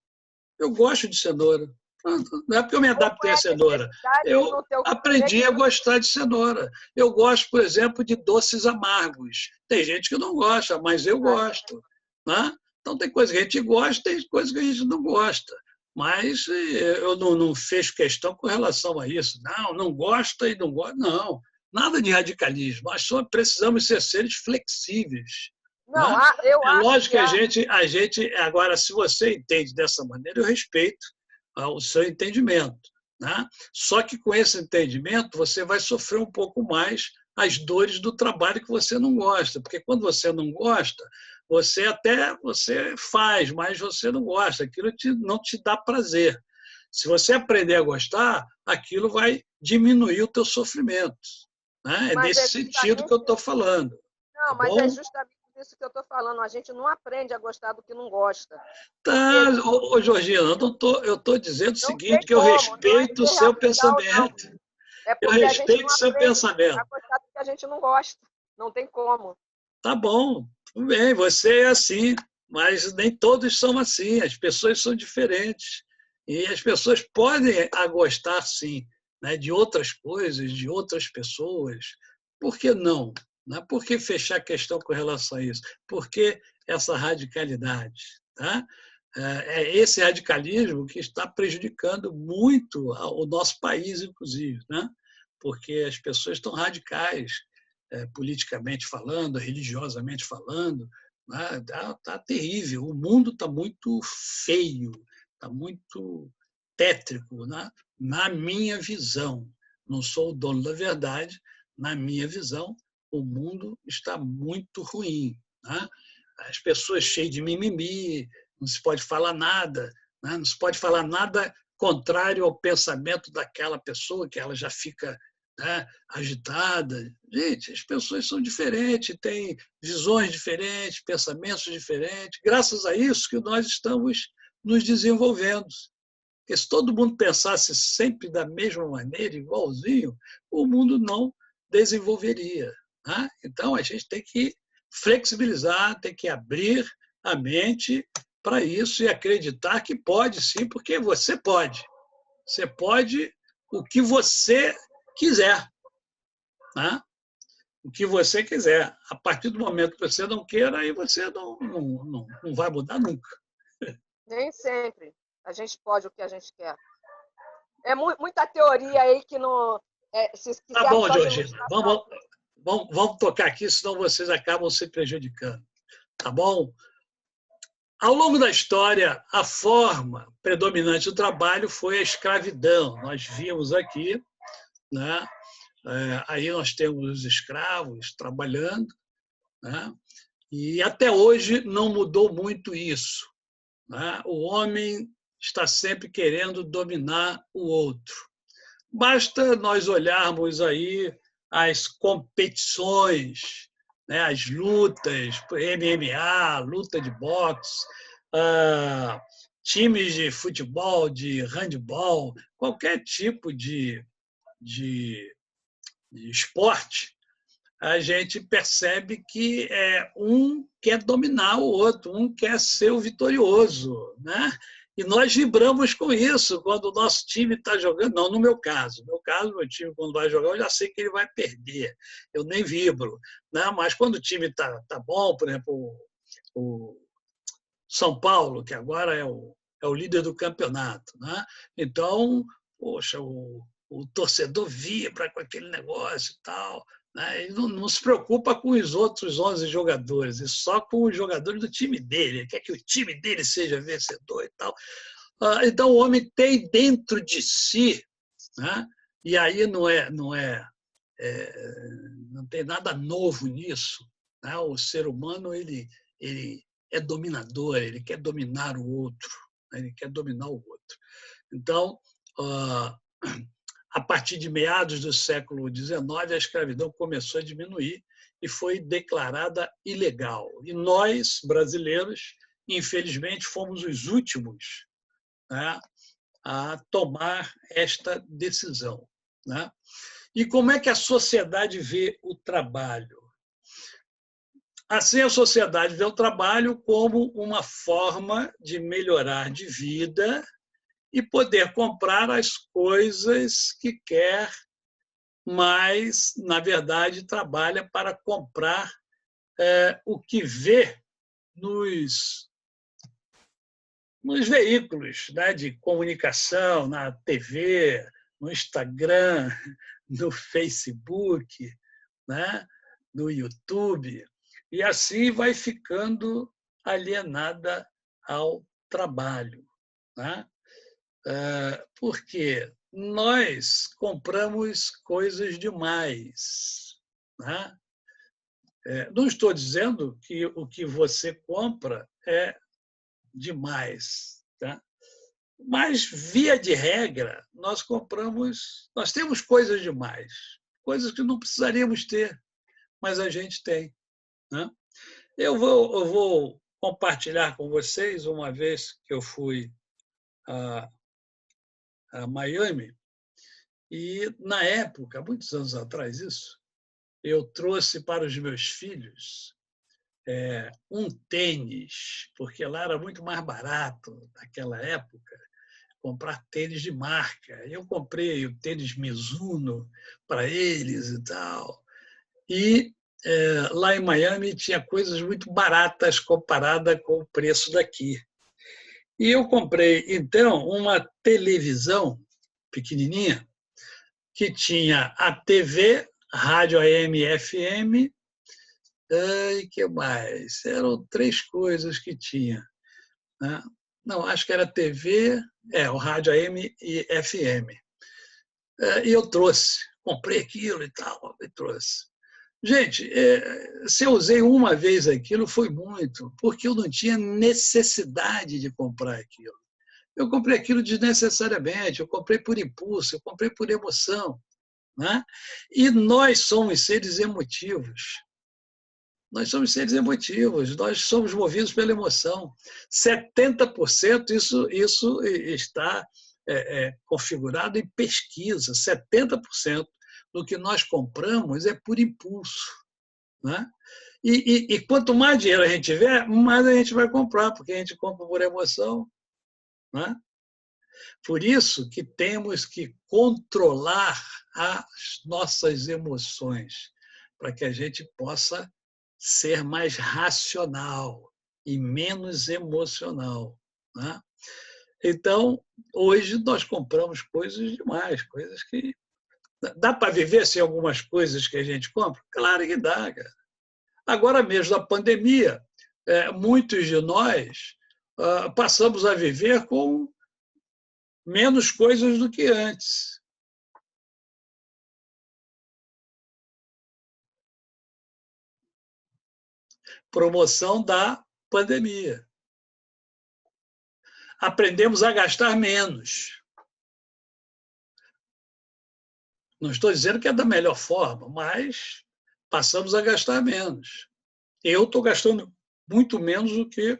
Eu gosto de cenoura. Pronto. Não é porque eu me adaptei à cenoura. Eu aprendi a gostar de cenoura. Eu gosto, por exemplo, de doces amargos. Tem gente que não gosta, mas eu gosto. Né? Então, tem coisa que a gente gosta, tem coisa que a gente não gosta. Mas eu não fecho questão com relação a isso. Não gosta e não gosta. Não, nada de radicalismo. Nós só precisamos ser seres flexíveis. Não, né? eu É acho lógico que a gente. Agora, se você entende dessa maneira, eu respeito o seu entendimento. Né? Só que com esse entendimento, você vai sofrer um pouco mais as dores do trabalho que você não gosta. Porque quando você não gosta, você faz, mas você não gosta. Aquilo não te dá prazer. Se você aprender a gostar, aquilo vai diminuir o teu sofrimento. Né? É nesse sentido que eu estou falando. Não, tá mas bom? é justamente isso que eu estou falando. A gente não aprende a gostar do que não gosta. Tá, Georgina, eu estou dizendo o seguinte, que eu respeito o seu pensamento. Eu respeito o seu pensamento. A gostar do que a gente não gosta. Não tem como. Tá bom, tudo bem, você é assim, mas nem todos são assim, as pessoas são diferentes. E as pessoas podem gostar, sim, né, de outras coisas, de outras pessoas. Por que não? Por que fechar a questão com relação a isso? Por que essa radicalidade? Tá? É esse radicalismo que está prejudicando muito o nosso país, inclusive, né? Porque as pessoas estão radicais, politicamente falando, religiosamente falando. Tá terrível. O mundo está muito feio, está muito tétrico, né? Na minha visão. Não sou o dono da verdade, na minha visão, o mundo está muito ruim. Né? As pessoas cheias de mimimi, não se pode falar nada, né? Não se pode falar nada contrário ao pensamento daquela pessoa, que ela já fica, né, agitada. Gente, as pessoas são diferentes, têm visões diferentes, pensamentos diferentes. Graças a isso que nós estamos nos desenvolvendo. Porque se todo mundo pensasse sempre da mesma maneira, igualzinho, o mundo não desenvolveria. Né? Então, a gente tem que flexibilizar, tem que abrir a mente para isso e acreditar que pode sim, porque você pode. Você pode o que você quiser. Né? O que você quiser. A partir do momento que você não queira, aí você não vai mudar nunca. Nem sempre a gente pode o que a gente quer. É muita teoria aí que não... Tá bom, Georgina. vamos tocar aqui, senão vocês acabam se prejudicando. Tá bom? Ao longo da história, a forma predominante do trabalho foi a escravidão. Nós vimos aqui, né? Aí nós temos os escravos trabalhando, né? E até hoje não mudou muito isso, né? O homem está sempre querendo dominar o outro. Basta nós olharmos aí as competições, né, as lutas, MMA, luta de boxe, times de futebol, de handebol, qualquer tipo de esporte, a gente percebe que um quer dominar o outro, um quer ser o vitorioso, né? E nós vibramos com isso quando o nosso time está jogando. Não, no meu caso. No meu caso, meu time, quando vai jogar, eu já sei que ele vai perder. Eu nem vibro. Né? Mas quando o time está bom, por exemplo, o São Paulo, que agora é o líder do campeonato. Né? Então, poxa, o torcedor vibra com aquele negócio e tal. Né? Ele não se preocupa com os outros 11 jogadores, e só com os jogadores do time dele. Ele quer que o time dele seja vencedor e tal. Então, o homem tem dentro de si, né? E aí não tem nada novo nisso. Né? O ser humano ele é dominador, ele quer dominar o outro. Né? Ele quer dominar o outro. Então, a partir de meados do século XIX, a escravidão começou a diminuir e foi declarada ilegal. E nós, brasileiros, infelizmente, fomos os últimos, né, a tomar esta decisão. Né? E como é que a sociedade vê o trabalho? Assim, a sociedade vê o trabalho como uma forma de melhorar de vida e poder comprar as coisas que quer, mas, na verdade, trabalha para comprar o que vê nos veículos, né, de comunicação, na TV, no Instagram, no Facebook, né, no YouTube, e assim vai ficando alienada ao trabalho. Né? Porque nós compramos coisas demais. Né? Não estou dizendo que o que você compra é demais. Tá? Mas, via de regra, nós temos coisas demais, coisas que não precisaríamos ter, mas a gente tem. Né? Eu vou compartilhar com vocês, uma vez que eu fui a Miami, e, na época, muitos anos atrás, eu trouxe para os meus filhos um tênis, porque lá era muito mais barato, naquela época, comprar tênis de marca. Eu comprei o tênis Mizuno para eles e tal. E lá em Miami tinha coisas muito baratas comparada com o preço daqui. E eu comprei, então, uma televisão pequenininha que tinha a TV, rádio AM e FM, e que mais? Eram 3 coisas que tinha. Né? Não, acho que era TV, o rádio AM e FM. E eu trouxe, comprei aquilo e tal, e trouxe. Gente, se eu usei uma vez aquilo, foi muito, porque eu não tinha necessidade de comprar aquilo. Eu comprei aquilo desnecessariamente, eu comprei por impulso, eu comprei por emoção. Né? E nós somos seres emotivos. Nós somos seres emotivos, nós somos movidos pela emoção. 70% isso está configurado em pesquisa. 70% do que nós compramos é por impulso. Né? E quanto mais dinheiro a gente tiver, mais a gente vai comprar, porque a gente compra por emoção. Né? Por isso que temos que controlar as nossas emoções, para que a gente possa ser mais racional e menos emocional. Né? Então, hoje nós compramos coisas demais, coisas que Dá para viver sem algumas coisas que a gente compra? Claro que dá, cara. Agora mesmo, na pandemia, muitos de nós passamos a viver com menos coisas do que antes. Promoção da pandemia. Aprendemos a gastar menos. Não estou dizendo que é da melhor forma, mas passamos a gastar menos. Eu estou gastando muito menos do que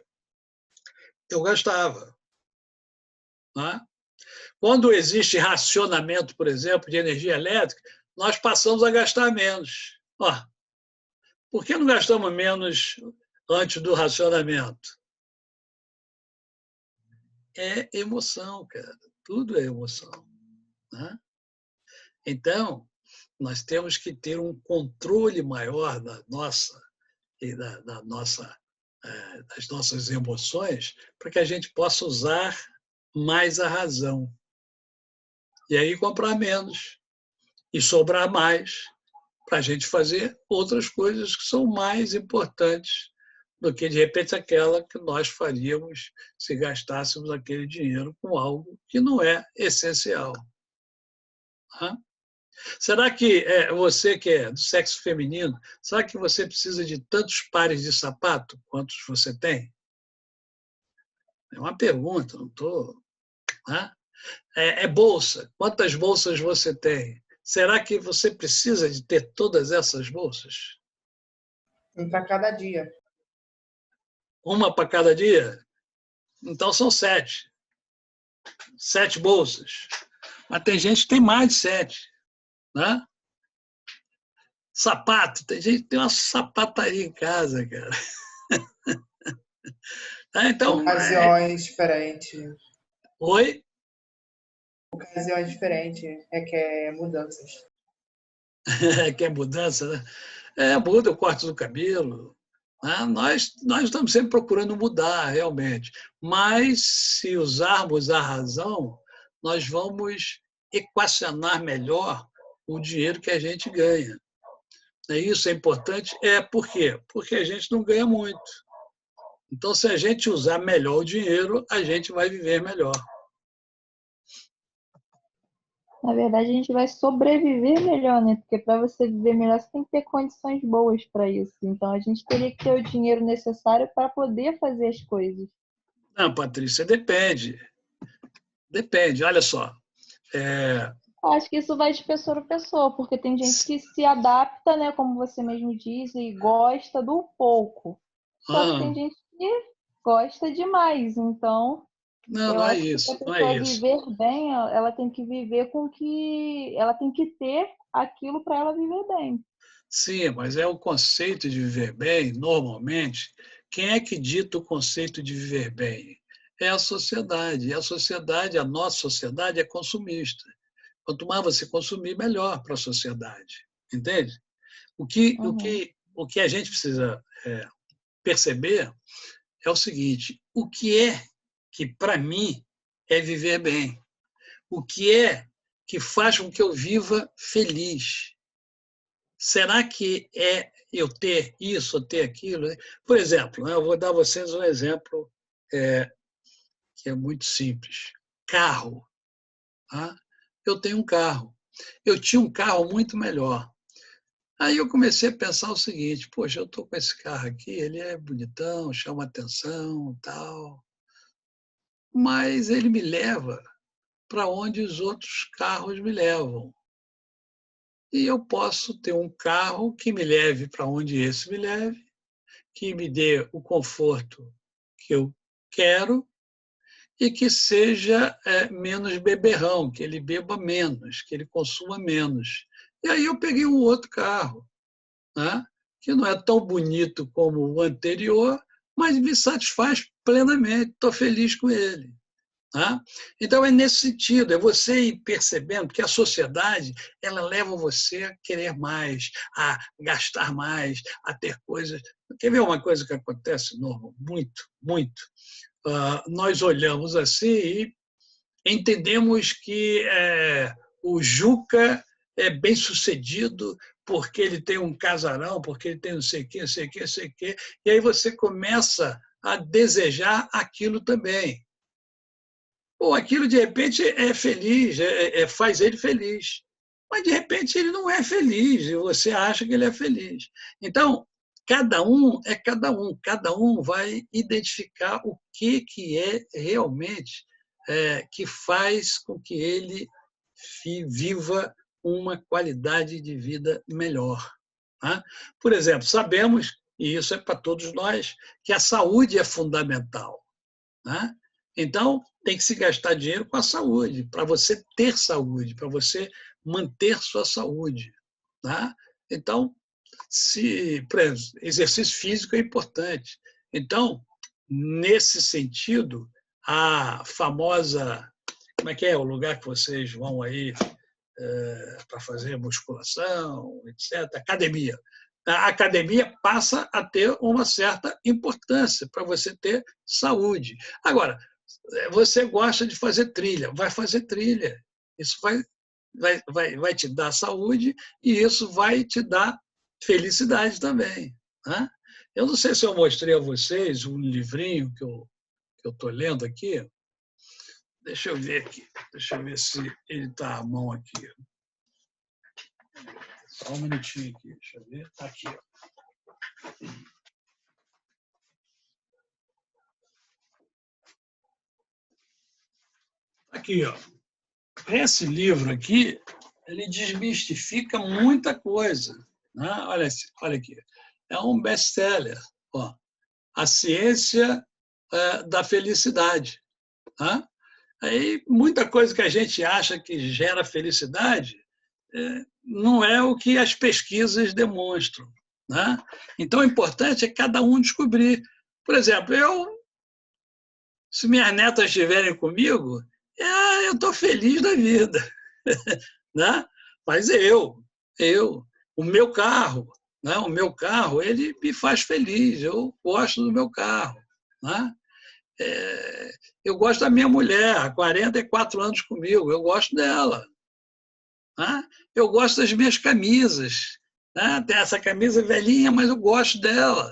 eu gastava. Né? Quando existe racionamento, por exemplo, de energia elétrica, nós passamos a gastar menos. Por que não gastamos menos antes do racionamento? É emoção, cara. Tudo é emoção. Né? Então, nós temos que ter um controle maior das nossas emoções para que a gente possa usar mais a razão. E aí comprar menos e sobrar mais para a gente fazer outras coisas que são mais importantes do que, de repente, aquela que nós faríamos se gastássemos aquele dinheiro com algo que não é essencial. Será que você que é do sexo feminino, será que você precisa de tantos pares de sapato quantos você tem? É uma pergunta, não estou... bolsa. Quantas bolsas você tem? Será que você precisa de ter todas essas bolsas? Um para cada dia. Uma para cada dia? Então são 7. 7 bolsas. Mas tem gente que tem mais de 7. Né? Sapato. Tem gente que tem uma sapataria em casa, cara. Então, ocasiões diferentes. Oi? Ocasiões diferentes. Que é mudanças. Que é mudança, né? Muda o corte do cabelo. Né? Nós estamos sempre procurando mudar, realmente. Mas, se usarmos a razão, nós vamos equacionar melhor o dinheiro que a gente ganha. Isso é importante. Por quê? Porque a gente não ganha muito. Então, se a gente usar melhor o dinheiro, a gente vai viver melhor. Na verdade, a gente vai sobreviver melhor, né? Porque para você viver melhor, você tem que ter condições boas para isso. Então, a gente teria que ter o dinheiro necessário para poder fazer as coisas. Não, Patrícia, depende. Depende. Olha só. Acho que isso vai de pessoa a pessoa, porque tem gente que se adapta, né? Como você mesmo diz, e gosta do pouco. Só que tem gente que gosta demais. Então... Não é isso. Se a pessoa viver bem, ela tem que viver com que... Ela tem que ter aquilo para ela viver bem. Sim, mas é o conceito de viver bem, normalmente. Quem é que dita o conceito de viver bem? É a sociedade. E a nossa sociedade é consumista. Quanto mais você consumir, melhor para a sociedade. Entende? O que a gente precisa perceber é o seguinte: o que é que, para mim, é viver bem? O que é que faz com que eu viva feliz? Será que é eu ter isso ou ter aquilo? Por exemplo, eu vou dar a vocês um exemplo que é muito simples. Carro. Eu tenho um carro. Eu tinha um carro muito melhor. Aí eu comecei a pensar o seguinte: poxa, eu estou com esse carro aqui, ele é bonitão, chama atenção, tal, mas ele me leva para onde os outros carros me levam. E eu posso ter um carro que me leve para onde esse me leve, que me dê o conforto que eu quero e que seja menos beberrão, que ele beba menos, que ele consuma menos. E aí eu peguei um outro carro, né, que não é tão bonito como o anterior, mas me satisfaz plenamente, estou feliz com ele. Então, é nesse sentido, é você ir percebendo que a sociedade ela leva você a querer mais, a gastar mais, a ter coisas. Quer ver uma coisa que acontece, Norma? Muito, muito. Nós olhamos assim e entendemos que o Juca é bem-sucedido, porque ele tem um casarão, porque ele tem não sei o quê, não sei o quê, não sei o quê. E aí você começa a desejar aquilo também. Ou aquilo, de repente, é feliz, faz ele feliz. Mas, de repente, ele não é feliz e você acha que ele é feliz. Então, cada um vai identificar o que é realmente que faz com que ele viva uma qualidade de vida melhor. Tá? Por exemplo, sabemos, e isso é para todos nós, que a saúde é fundamental. Tá? Então, tem que se gastar dinheiro com a saúde, para você ter saúde, para você manter sua saúde. Tá? Então, por exemplo, exercício físico é importante. Então, nesse sentido, a famosa... Como é que é o lugar que vocês vão aí para fazer musculação, etc.? Academia. A academia passa a ter uma certa importância para você ter saúde. Agora, você gosta de fazer trilha, vai fazer trilha. Isso vai te dar saúde e isso vai te dar felicidade também. Né? Eu não sei se eu mostrei a vocês um livrinho que eu estou lendo aqui. Deixa eu ver aqui. Deixa eu ver se ele está à mão aqui. Só um minutinho aqui. Deixa eu ver. Está aqui. Aqui, ó. Esse livro aqui, ele desmistifica muita coisa. Né? Olha aqui. É um best-seller. A Ciência da Felicidade. Tá? Aí, muita coisa que a gente acha que gera felicidade não é o que as pesquisas demonstram. Né? Então, o importante é cada um descobrir. Por exemplo, se minhas netas estiverem comigo, eu estou feliz da vida. Né? Mas o meu carro, né? O meu carro, ele me faz feliz, eu gosto do meu carro. Né? Eu gosto da minha mulher, há 44 anos comigo, eu gosto dela. Né? Eu gosto das minhas camisas. Né? Tem essa camisa velhinha, mas eu gosto dela.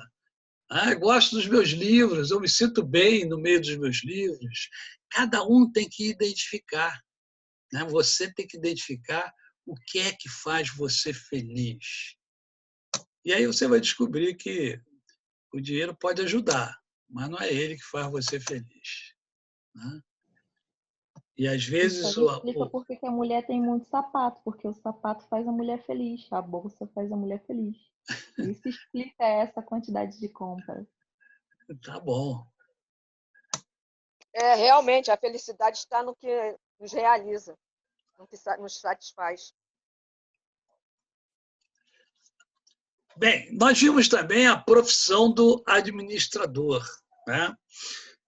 Né? Eu gosto dos meus livros, eu me sinto bem no meio dos meus livros. Cada um tem que identificar. Né? Você tem que identificar o que é que faz você feliz. E aí você vai descobrir que o dinheiro pode ajudar, mas não é ele que faz você feliz. Né? E às vezes... Isso explica por que a mulher tem muito sapato, porque o sapato faz a mulher feliz, a bolsa faz a mulher feliz. Isso explica essa quantidade de compras. Tá bom. Realmente, a felicidade está no que nos realiza, no que nos satisfaz. Bem, nós vimos também a profissão do administrador. Né?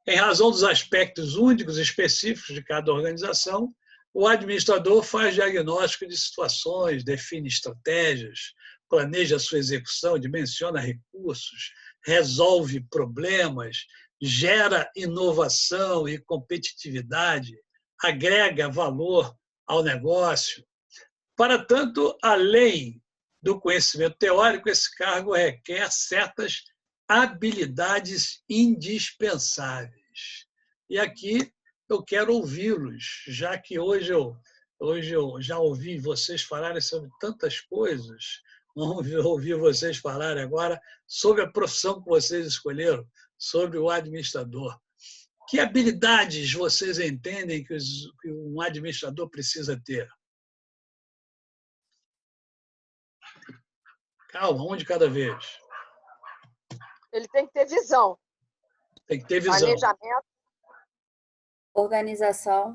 Em razão dos aspectos únicos e específicos de cada organização, o administrador faz diagnóstico de situações, define estratégias, planeja sua execução, dimensiona recursos, resolve problemas, gera inovação e competitividade, agrega valor ao negócio. Para tanto, além do conhecimento teórico, esse cargo requer certas habilidades indispensáveis. E aqui eu quero ouvi-los, já que hoje eu já ouvi vocês falarem sobre tantas coisas, vamos ouvir vocês falarem agora sobre a profissão que vocês escolheram, sobre o administrador. Que habilidades vocês entendem que um administrador precisa ter? Calma, um de cada vez. Ele tem que ter visão. Tem que ter visão. Planejamento. Organização.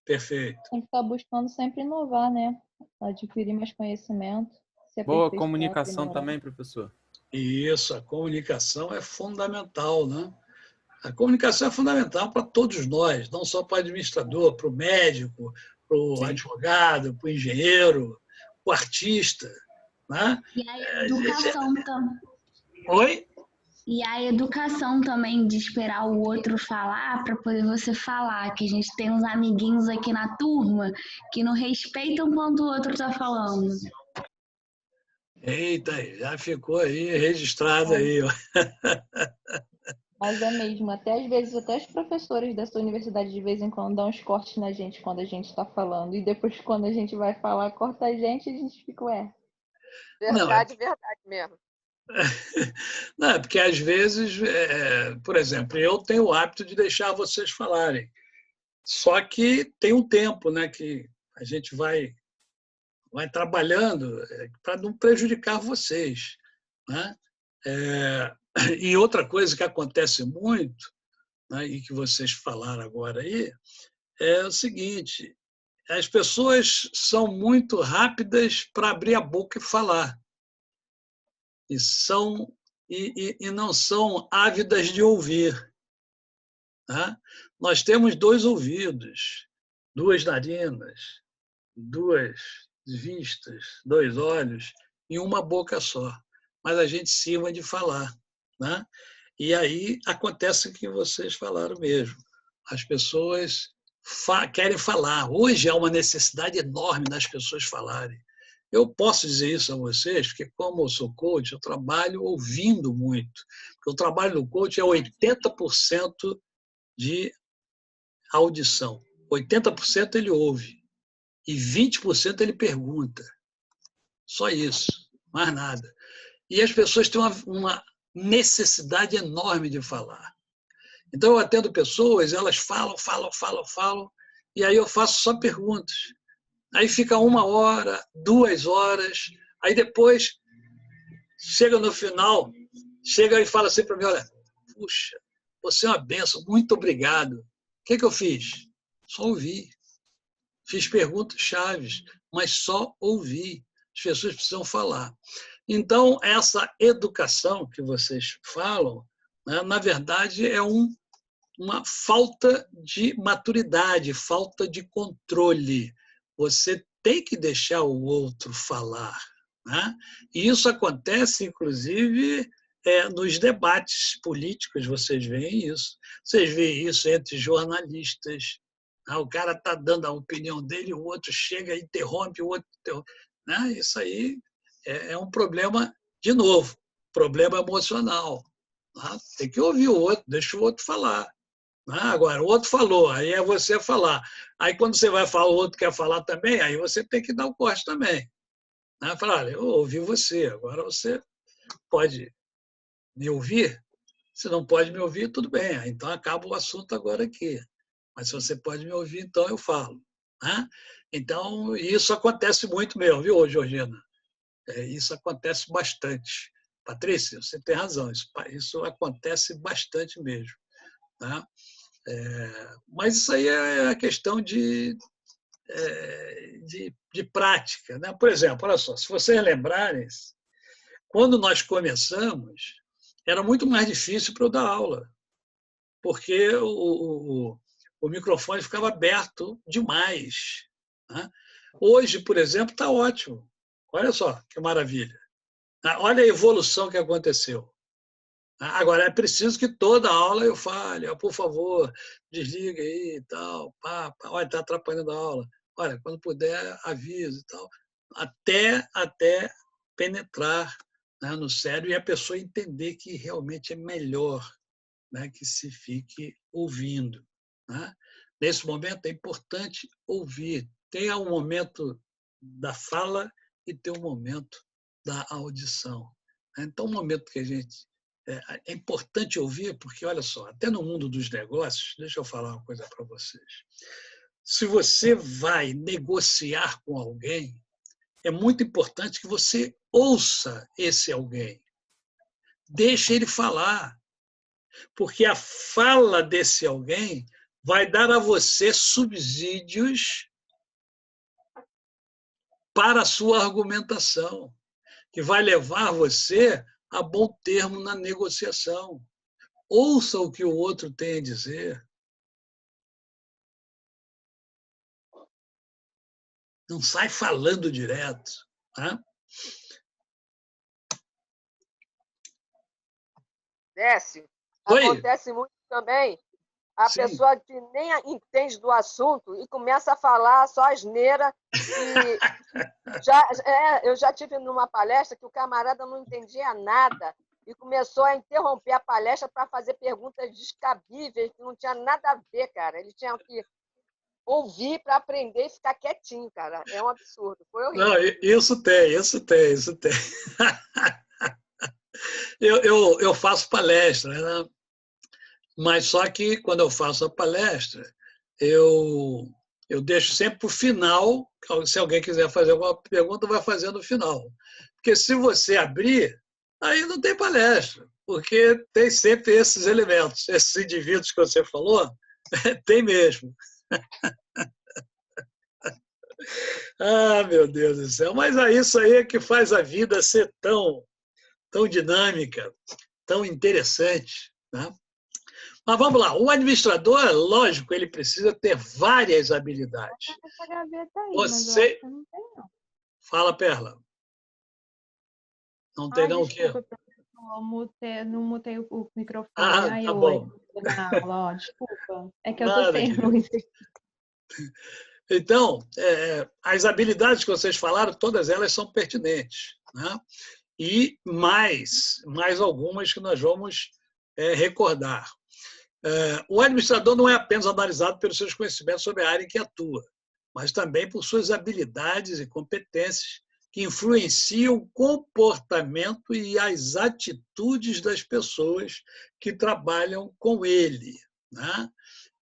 Perfeito. Tem que estar buscando sempre inovar, né? Adquirir mais conhecimento. Boa comunicação também, professor. Isso, a comunicação é fundamental, né? A comunicação é fundamental para todos nós, não só para o administrador, para o médico, para o advogado, para o engenheiro, para o artista. Né? E a educação também. Oi? E a educação também de esperar o outro falar para poder você falar, que a gente tem uns amiguinhos aqui na turma que não respeitam quando o outro está falando. Eita, já ficou aí registrado aí, ó. Mas é mesmo, até às vezes, até os professores dessa universidade de vez em quando dão uns cortes na gente quando a gente está falando. E depois, quando a gente vai falar, corta a gente fica, ué. Verdade, verdade mesmo. Não, é porque às vezes, por exemplo, eu tenho o hábito de deixar vocês falarem. Só que tem um tempo, né, que a gente vai trabalhando para não prejudicar vocês, né? E outra coisa que acontece muito, né, e que vocês falaram agora aí, é o seguinte: as pessoas são muito rápidas para abrir a boca e falar. E não são ávidas de ouvir. Tá? Nós temos 2 ouvidos, 2 narinas, 2 vistas, 2 olhos e uma boca só. Mas a gente cisma de falar. Né? E aí acontece o que vocês falaram mesmo. As pessoas querem falar. Hoje há uma necessidade enorme das pessoas falarem. Eu posso dizer isso a vocês, porque como eu sou coach, eu trabalho ouvindo muito. Porque o trabalho do coach é 80% de audição. 80% ele ouve e 20% ele pergunta. Só isso, mais nada. E as pessoas têm uma necessidade enorme de falar. Então, eu atendo pessoas, elas falam, e aí eu faço só perguntas. Aí fica 1 hora, 2 horas, aí depois chega no final, chega e fala assim para mim: olha, puxa, você é uma benção, muito obrigado. O que eu fiz? Só ouvi. Fiz perguntas chaves, mas só ouvi. As pessoas precisam falar. Então, essa educação que vocês falam, né, na verdade, é uma falta de maturidade, falta de controle. Você tem que deixar o outro falar. Né? E isso acontece, inclusive, nos debates políticos, vocês veem isso. Vocês veem isso entre jornalistas. Né? O cara está dando a opinião dele, o outro chega e interrompe, o outro interrompe. Né? Isso aí é um problema, de novo, problema emocional. Né? Tem que ouvir o outro, deixa o outro falar. Agora, o outro falou, aí é você falar. Aí, quando você vai falar, o outro quer falar também, aí você tem que dar o corte também. Falar: olha, eu ouvi você, agora você pode me ouvir? Se não pode me ouvir, tudo bem, então acaba o assunto agora aqui. Mas se você pode me ouvir, então eu falo. Então, isso acontece muito mesmo, viu, Georgina? Isso acontece bastante. Patrícia, você tem razão, isso acontece bastante mesmo. Tá? Mas isso aí é a questão de prática. Né? Por exemplo, olha só, se vocês lembrarem, quando nós começamos, era muito mais difícil para eu dar aula, porque o microfone ficava aberto demais. Né? Hoje, por exemplo, está ótimo. Olha só que maravilha. Olha a evolução que aconteceu. Agora, é preciso que toda aula eu fale: por favor, desliga aí e tal, olha, está atrapalhando a aula, olha, quando puder, avisa e tal, até penetrar, né, no cérebro e a pessoa entender que realmente é melhor, né, que se fique ouvindo. Né? Nesse momento é importante ouvir. Tem um momento da fala e tem um momento da audição. Então, o momento que a gente... É importante ouvir, porque, olha só, até no mundo dos negócios, deixa eu falar uma coisa para vocês. Se você vai negociar com alguém, é muito importante que você ouça esse alguém. Deixe ele falar, porque a fala desse alguém vai dar a você subsídios para a sua argumentação, que vai levar você a bom termo na negociação. Ouça o que o outro tem a dizer. Não sai falando direto. Tá? Décio, Oi? acontece muito também a Sim. pessoa que nem entende do assunto e começa a falar só asneira. E eu já tive numa palestra que o camarada não entendia nada e começou a interromper a palestra para fazer perguntas descabíveis, que não tinha nada a ver, cara. Ele tinha que ouvir para aprender e ficar quietinho, cara. É um absurdo. Foi horrível. Não, isso tem. Eu faço palestra, né? Mas só que quando eu faço a palestra, eu deixo sempre para o final, se alguém quiser fazer alguma pergunta, vai fazer no final. Porque se você abrir, aí não tem palestra, porque tem sempre esses elementos, esses indivíduos que você falou, tem mesmo. Ah, meu Deus do céu, mas isso aí é que faz a vida ser tão dinâmica, tão interessante, né? Mas vamos lá, o administrador, lógico, ele precisa ter várias habilidades. Essa gaveta aí, Você... mas eu acho que não tem, não. Fala, Perla. Não tem não o quê? Desculpa, professor, não mutei o microfone. Ah, tá eu bom. na aula, ó, desculpa. É que eu tô Nada, sem querido. luz. Então, as habilidades que vocês falaram, todas elas são pertinentes, né? E mais algumas que nós vamos recordar. O administrador não é apenas analisado pelos seus conhecimentos sobre a área em que atua, mas também por suas habilidades e competências que influenciam o comportamento e as atitudes das pessoas que trabalham com ele, né?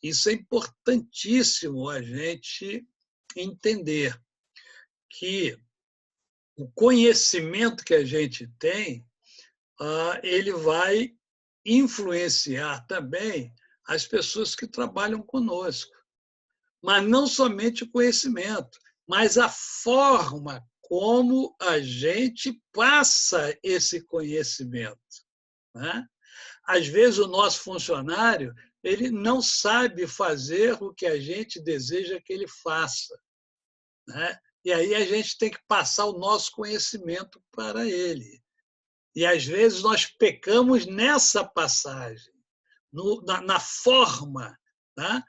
Isso é importantíssimo a gente entender, que o conhecimento que a gente tem, ele vai influenciar também as pessoas que trabalham conosco. Mas não somente o conhecimento, mas a forma como a gente passa esse conhecimento, né? Às vezes o nosso funcionário ele não sabe fazer o que a gente deseja que ele faça, né? E aí a gente tem que passar o nosso conhecimento para ele. E às vezes nós pecamos nessa passagem, na forma, né?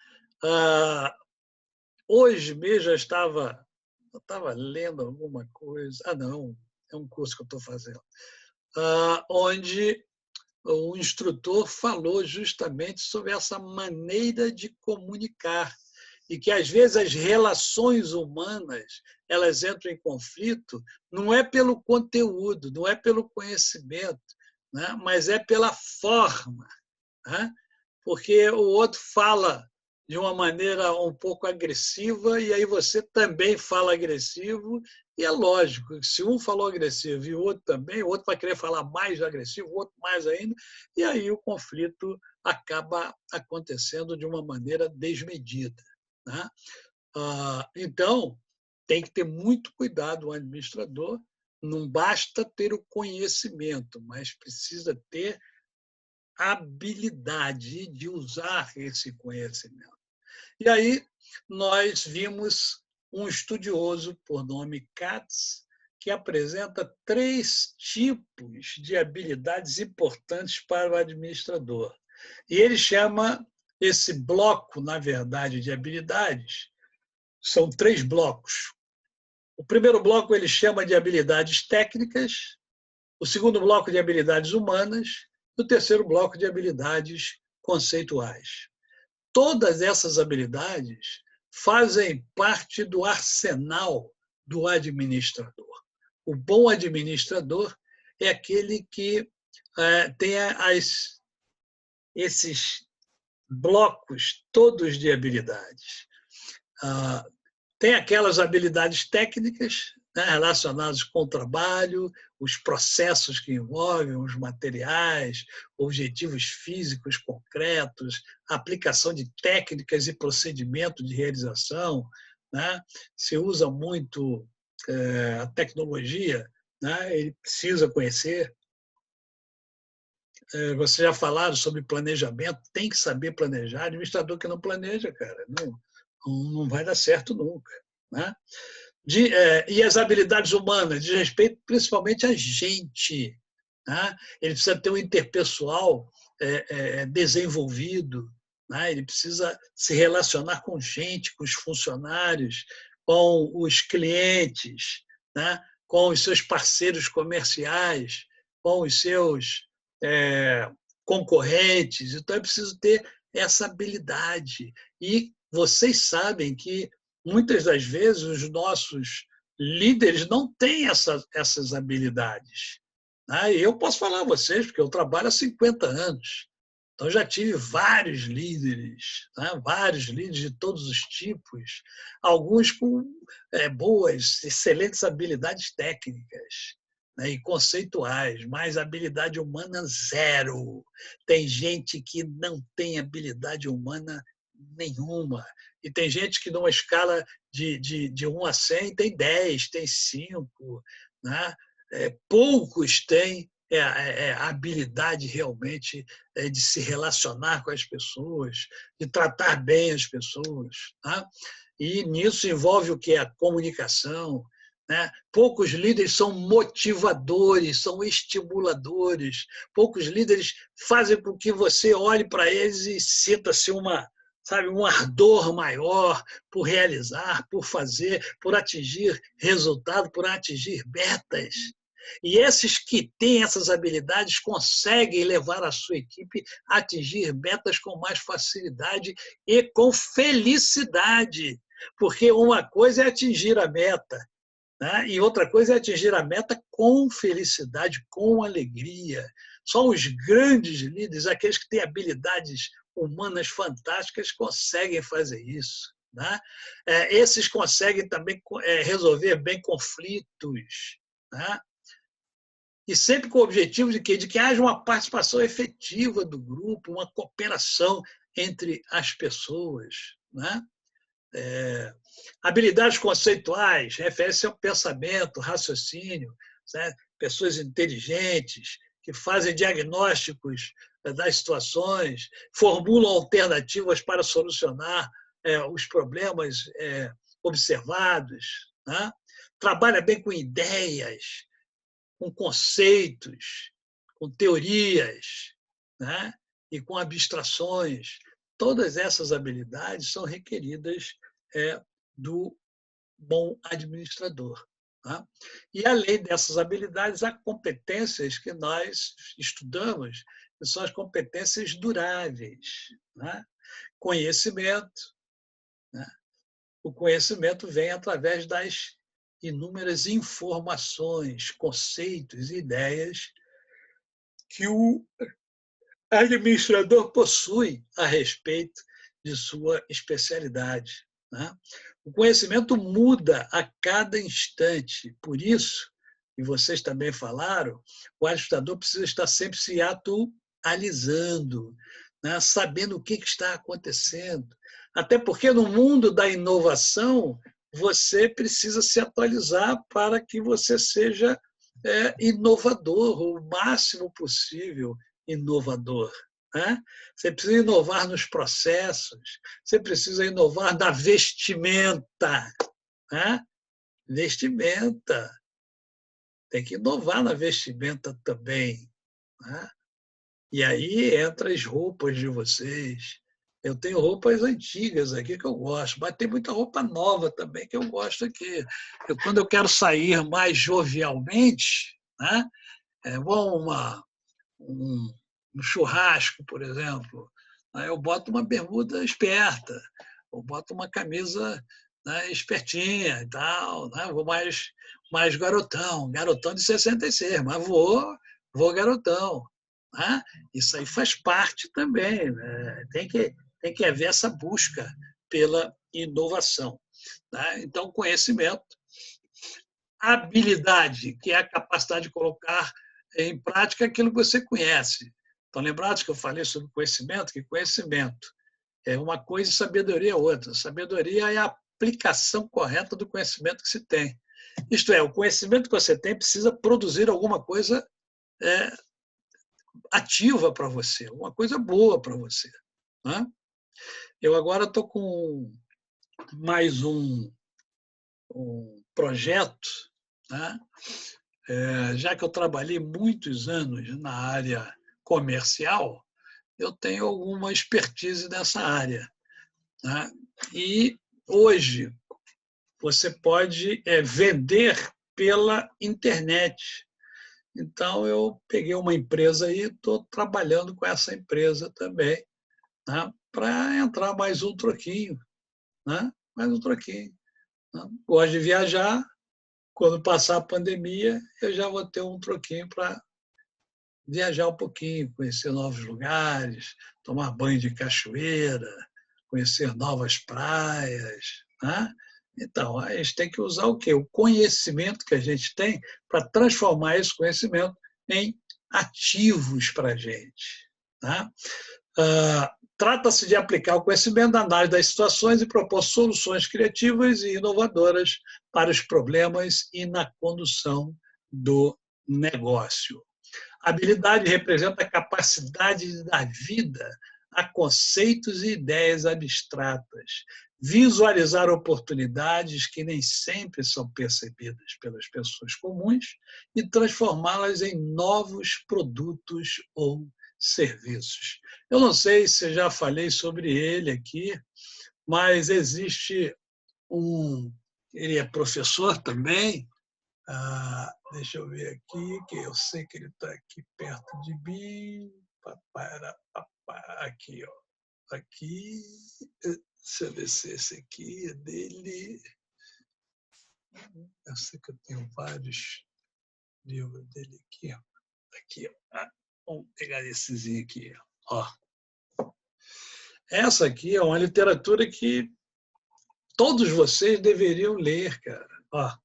Hoje mesmo eu estava lendo alguma coisa. Não, é um curso que eu estou fazendo, onde o instrutor falou justamente sobre essa maneira de comunicar e que, às vezes, as relações humanas elas entram em conflito não é pelo conteúdo, não é pelo conhecimento, né? Mas é pela forma, né? Porque o outro fala de uma maneira um pouco agressiva e aí você também fala agressivo. E é lógico que se um falou agressivo e o outro também, o outro vai querer falar mais agressivo, o outro mais ainda, e aí o conflito acaba acontecendo de uma maneira desmedida, né? Então, tem que ter muito cuidado o administrador, não basta ter o conhecimento, mas precisa ter habilidade de usar esse conhecimento. E aí nós vimos um estudioso por nome Katz, que apresenta 3 tipos de habilidades importantes para o administrador. E ele chama esse bloco, na verdade, de habilidades, são 3 blocos. O primeiro bloco ele chama de habilidades técnicas, o segundo bloco de habilidades humanas e o terceiro bloco de habilidades conceituais. Todas essas habilidades fazem parte do arsenal do administrador. O bom administrador é aquele que tem esses blocos todos de habilidades. Tem aquelas habilidades técnicas, né, relacionadas com o trabalho, os processos que envolvem, os materiais, objetivos físicos concretos, a aplicação de técnicas e procedimentos de realização, né? Se usa muito a tecnologia, né? Ele precisa conhecer. Vocês já falaram sobre planejamento, tem que saber planejar. Administrador que não planeja, cara, não vai dar certo nunca, né? E as habilidades humanas, diz respeito principalmente a gente, né? Ele precisa ter um interpessoal desenvolvido, né? Ele precisa se relacionar com gente, com os funcionários, com os clientes, né? Com os seus parceiros comerciais, com os seus concorrentes. Então, é preciso ter essa habilidade. E vocês sabem que, muitas das vezes, os nossos líderes não têm essas habilidades. E eu posso falar a vocês, porque eu trabalho há 50 anos. Então, já tive vários líderes, vários líderes de todos os tipos, alguns com boas, excelentes habilidades técnicas, e conceituais, mas habilidade humana zero. Tem gente que não tem habilidade humana nenhuma. E tem gente que, numa escala de 1 a 100, tem 10, tem 5. Né? Poucos têm a habilidade realmente de se relacionar com as pessoas, de tratar bem as pessoas. Tá? E nisso envolve o que? A comunicação. Né? Poucos líderes são motivadores, são estimuladores. Poucos líderes fazem com que você olhe para eles e sinta-se um ardor maior por realizar, por fazer, por atingir resultado, por atingir metas. E esses que têm essas habilidades conseguem levar a sua equipe a atingir metas com mais facilidade e com felicidade. Porque uma coisa é atingir a meta, né? E outra coisa é atingir a meta com felicidade, com alegria. Só os grandes líderes, aqueles que têm habilidades humanas fantásticas, conseguem fazer isso. Né? Esses conseguem também resolver bem conflitos. Né? E sempre com o objetivo de quê? De que haja uma participação efetiva do grupo, uma cooperação entre as pessoas. Né? Habilidades conceituais, referência ao pensamento, raciocínio, né? Pessoas inteligentes, que fazem diagnósticos das situações, formulam alternativas para solucionar os problemas observados, né? Trabalha bem com ideias, com conceitos, com teorias, né? E com abstrações. Todas essas habilidades são requeridas do bom administrador. Tá? E, além dessas habilidades, há competências que nós estudamos, que são as competências duráveis. Né? Conhecimento. Né? O conhecimento vem através das inúmeras informações, conceitos e ideias que o administrador possui a respeito de sua especialidade. Né? O conhecimento muda a cada instante. Por isso, e vocês também falaram, o administrador precisa estar sempre se atualizando, né? Sabendo o que está acontecendo. Até porque, no mundo da inovação, você precisa se atualizar para que você seja inovador, o máximo possível inovador. Né? Você precisa inovar nos processos, você precisa inovar na vestimenta. Né? Vestimenta. Tem que inovar na vestimenta também. Né? E aí entra as roupas de vocês. Eu tenho roupas antigas aqui que eu gosto, mas tem muita roupa nova também que eu gosto aqui. Quando eu quero sair mais jovialmente, né? Vou um churrasco, por exemplo, aí eu boto uma bermuda esperta, eu boto uma camisa, né, espertinha e tal, né? Vou mais garotão de 66, mas vou garotão. Né? Isso aí faz parte também. Né? Tem que haver essa busca pela inovação. Né? Então, conhecimento, habilidade, que é a capacidade de colocar em prática aquilo que você conhece. Estão lembrados que eu falei sobre conhecimento? Que conhecimento é uma coisa e sabedoria é outra. Sabedoria é a aplicação correta do conhecimento que se tem. Isto é, o conhecimento que você tem precisa produzir alguma coisa ativa para você, uma coisa boa para você. Né? Eu agora estou com mais um projeto, né? já que eu trabalhei muitos anos na área comercial, eu tenho alguma expertise nessa área, né? E hoje você pode vender pela internet. Então, eu peguei uma empresa e estou trabalhando com essa empresa também, né? Para entrar mais um troquinho, né? Mais um troquinho. Né? Gosto de viajar. Quando passar a pandemia, eu já vou ter um troquinho para viajar um pouquinho, conhecer novos lugares, tomar banho de cachoeira, conhecer novas praias, né? Então, a gente tem que usar o quê? O conhecimento que a gente tem para transformar esse conhecimento em ativos para a gente. Tá? Trata-se de aplicar o conhecimento na análise das situações e propor soluções criativas e inovadoras para os problemas e na condução do negócio. A habilidade representa a capacidade de dar vida a conceitos e ideias abstratas, visualizar oportunidades que nem sempre são percebidas pelas pessoas comuns e transformá-las em novos produtos ou serviços. Eu não sei se eu já falei sobre ele aqui, mas existe ele é professor também, deixa eu ver aqui, que eu sei que ele está aqui perto de mim, aqui, ó, aqui, deixa eu ver se esse aqui é dele. Eu sei que eu tenho vários livros dele aqui, ó. Aqui, ó. Vamos pegar essezinho aqui, ó. Essa aqui é uma literatura que todos vocês deveriam ler, cara. Ó.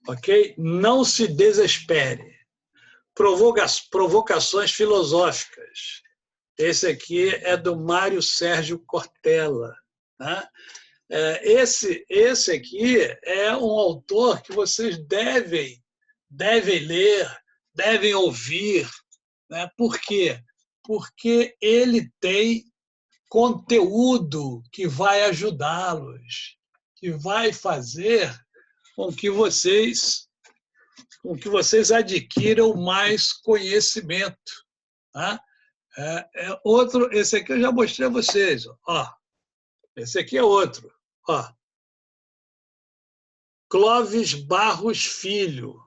Ok? Não se desespere. Provocações filosóficas. Esse aqui é do Mário Sérgio Cortella. Tá? Esse aqui é um autor que vocês devem ler, devem ouvir. Né? Por quê? Porque ele tem conteúdo que vai ajudá-los, que vai fazer com que vocês adquiram mais conhecimento. Tá? Esse aqui eu já mostrei a vocês. Ó. Esse aqui é outro. Ó. Clóvis Barros Filho.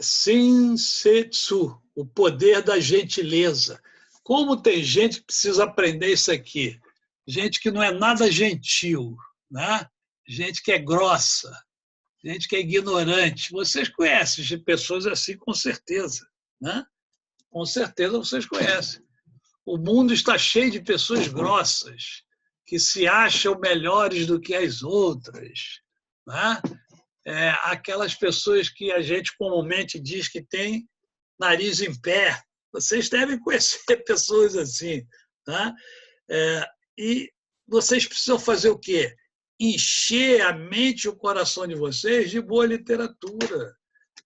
Shin-Setsu, o poder da gentileza. Como tem gente que precisa aprender isso aqui? Gente que não é nada gentil, né? Gente que é grossa, gente que é ignorante. Vocês conhecem pessoas assim, com certeza. Né? Com certeza vocês conhecem. O mundo está cheio de pessoas grossas, que se acham melhores do que as outras. Né? Aquelas pessoas que a gente comumente diz que tem nariz em pé. Vocês devem conhecer pessoas assim. Tá? E vocês precisam fazer o quê? Encher a mente e o coração de vocês de boa literatura.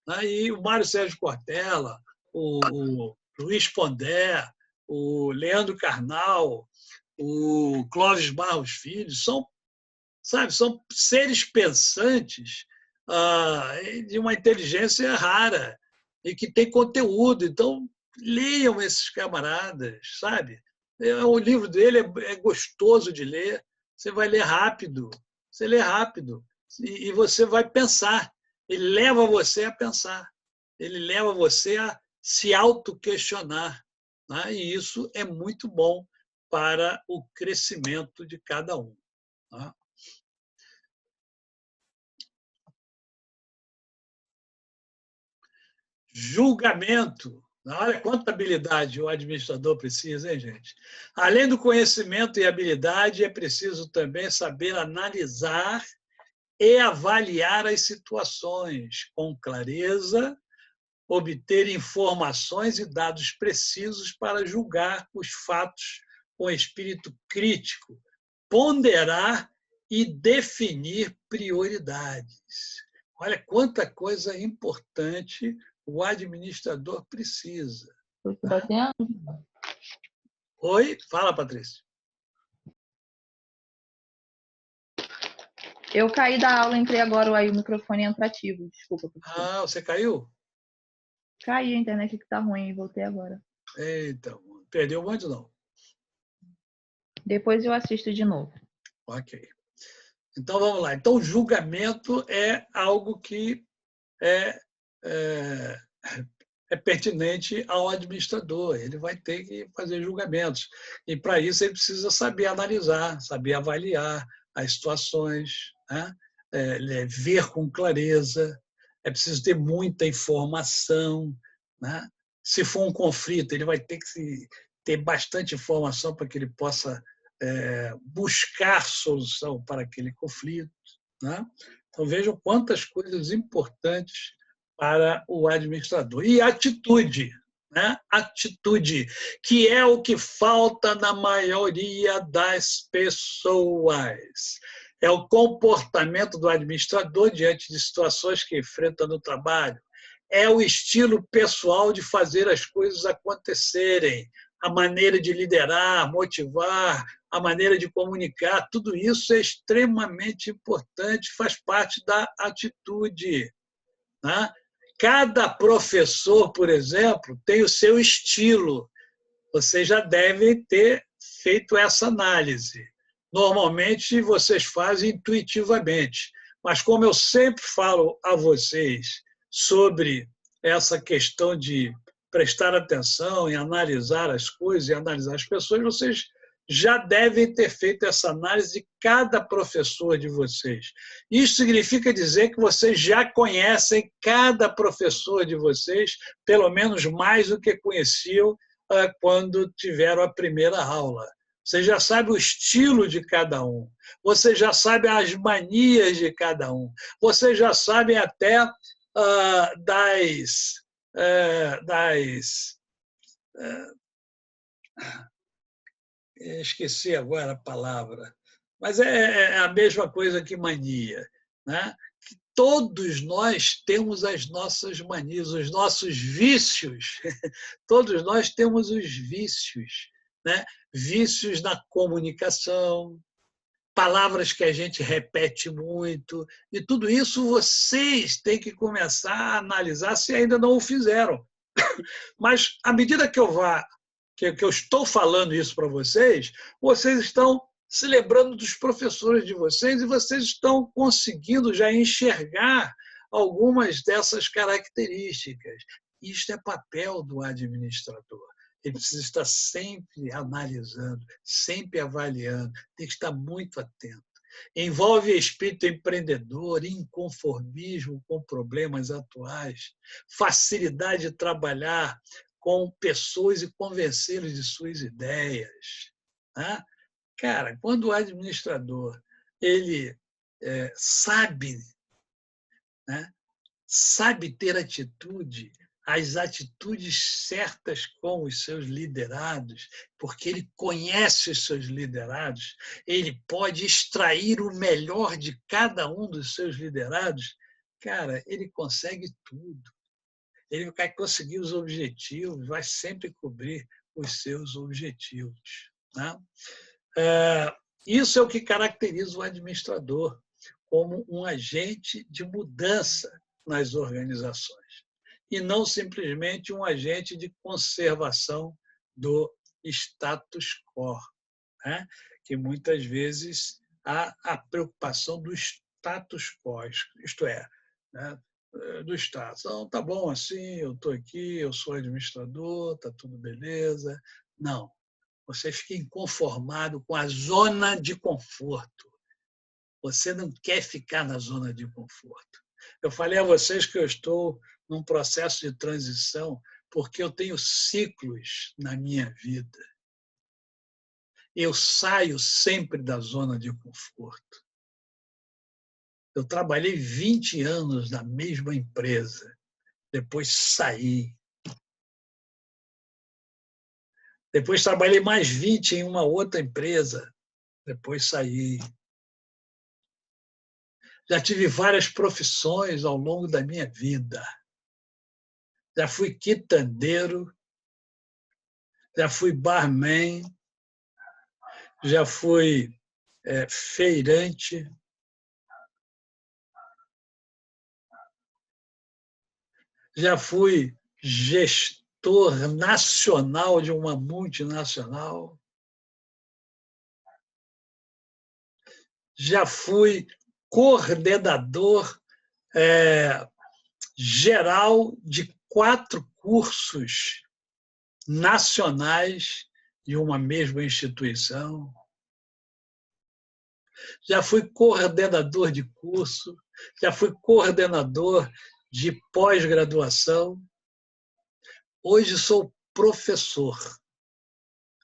Né? E o Mário Sérgio Cortella, o Luiz Pondé, o Leandro Carnal, o Clóvis Barros Filho, são seres pensantes de uma inteligência rara e que tem conteúdo. Então, leiam esses camaradas, sabe? O livro dele é gostoso de ler, você vai ler rápido, você lê rápido e você vai pensar. Ele leva você a pensar, ele leva você a se auto-questionar. Né? E isso é muito bom para o crescimento de cada um. Né? Julgamento. Olha quanta habilidade o administrador precisa, hein, gente? Além do conhecimento e habilidade, é preciso também saber analisar e avaliar as situações com clareza, obter informações e dados precisos para julgar os fatos com espírito crítico, ponderar e definir prioridades. Olha quanta coisa importante o administrador precisa. Tá vendo? Oi? Fala, Patrícia. Eu caí da aula, entrei agora, aí o microfone entra ativo. Desculpa, professor. Ah, você caiu? Caí, a internet que tá ruim, voltei agora. Eita, perdeu muito não? Depois eu assisto de novo. Ok. Então, vamos lá. Então, o julgamento é algo que é pertinente ao administrador. Ele vai ter que fazer julgamentos. E, para isso, ele precisa saber analisar, saber avaliar as situações, né? Ver com clareza. É preciso ter muita informação, né? Se for um conflito, ele vai ter que ter bastante informação para que ele possa buscar solução para aquele conflito, né? Então, vejam quantas coisas importantes para o administrador. E atitude, né? Atitude, que é o que falta na maioria das pessoas. É o comportamento do administrador diante de situações que enfrenta no trabalho. É o estilo pessoal de fazer as coisas acontecerem, a maneira de liderar, motivar, a maneira de comunicar, tudo isso é extremamente importante, faz parte da atitude, né? Cada professor, por exemplo, tem o seu estilo. Vocês já devem ter feito essa análise. Normalmente, vocês fazem intuitivamente. Mas, como eu sempre falo a vocês sobre essa questão de prestar atenção e analisar as coisas e analisar as pessoas, vocês já devem ter feito essa análise de cada professor de vocês. Isso significa dizer que vocês já conhecem cada professor de vocês, pelo menos mais do que conheciam quando tiveram a primeira aula. Você já sabe o estilo de cada um, você já sabe as manias de cada um, você já sabe até esqueci agora a palavra, mas é a mesma coisa que mania, né? Todos nós temos as nossas manias, os nossos vícios. Todos nós temos os vícios, né? Vícios na comunicação, palavras que a gente repete muito, e tudo isso vocês têm que começar a analisar se ainda não o fizeram. Mas, à medida que eu estou falando isso para vocês, vocês estão se lembrando dos professores de vocês e vocês estão conseguindo já enxergar algumas dessas características. Isto é papel do administrador. Ele precisa estar sempre analisando, sempre avaliando, tem que estar muito atento. Envolve espírito empreendedor, inconformismo com problemas atuais, facilidade de trabalhar com pessoas e convencê-los de suas ideias, né? Cara, quando o administrador ele sabe, né, sabe ter atitude, as atitudes certas com os seus liderados, porque ele conhece os seus liderados, ele pode extrair o melhor de cada um dos seus liderados, cara, ele consegue tudo. Ele vai conseguir os objetivos, vai sempre cobrir os seus objetivos, né? Isso é o que caracteriza o administrador como um agente de mudança nas organizações e não simplesmente um agente de conservação do status quo, né? Que muitas vezes há a preocupação do status quo, isto é, né? Do status. Então, tá bom assim, eu estou aqui, eu sou administrador, tá tudo beleza. Não. Você fica inconformado com a zona de conforto. Você não quer ficar na zona de conforto. Eu falei a vocês que eu estou num processo de transição porque eu tenho ciclos na minha vida. Eu saio sempre da zona de conforto. Eu trabalhei 20 anos na mesma empresa, depois saí. Depois trabalhei mais 20 em uma outra empresa, depois saí. Já tive várias profissões ao longo da minha vida. Já fui quitandeiro, já fui barman, já fui feirante, já fui gestor nacional de uma multinacional, já fui coordenador geral de 4 cursos nacionais de uma mesma instituição. Já fui coordenador de curso, já fui coordenador de pós-graduação. Hoje sou professor,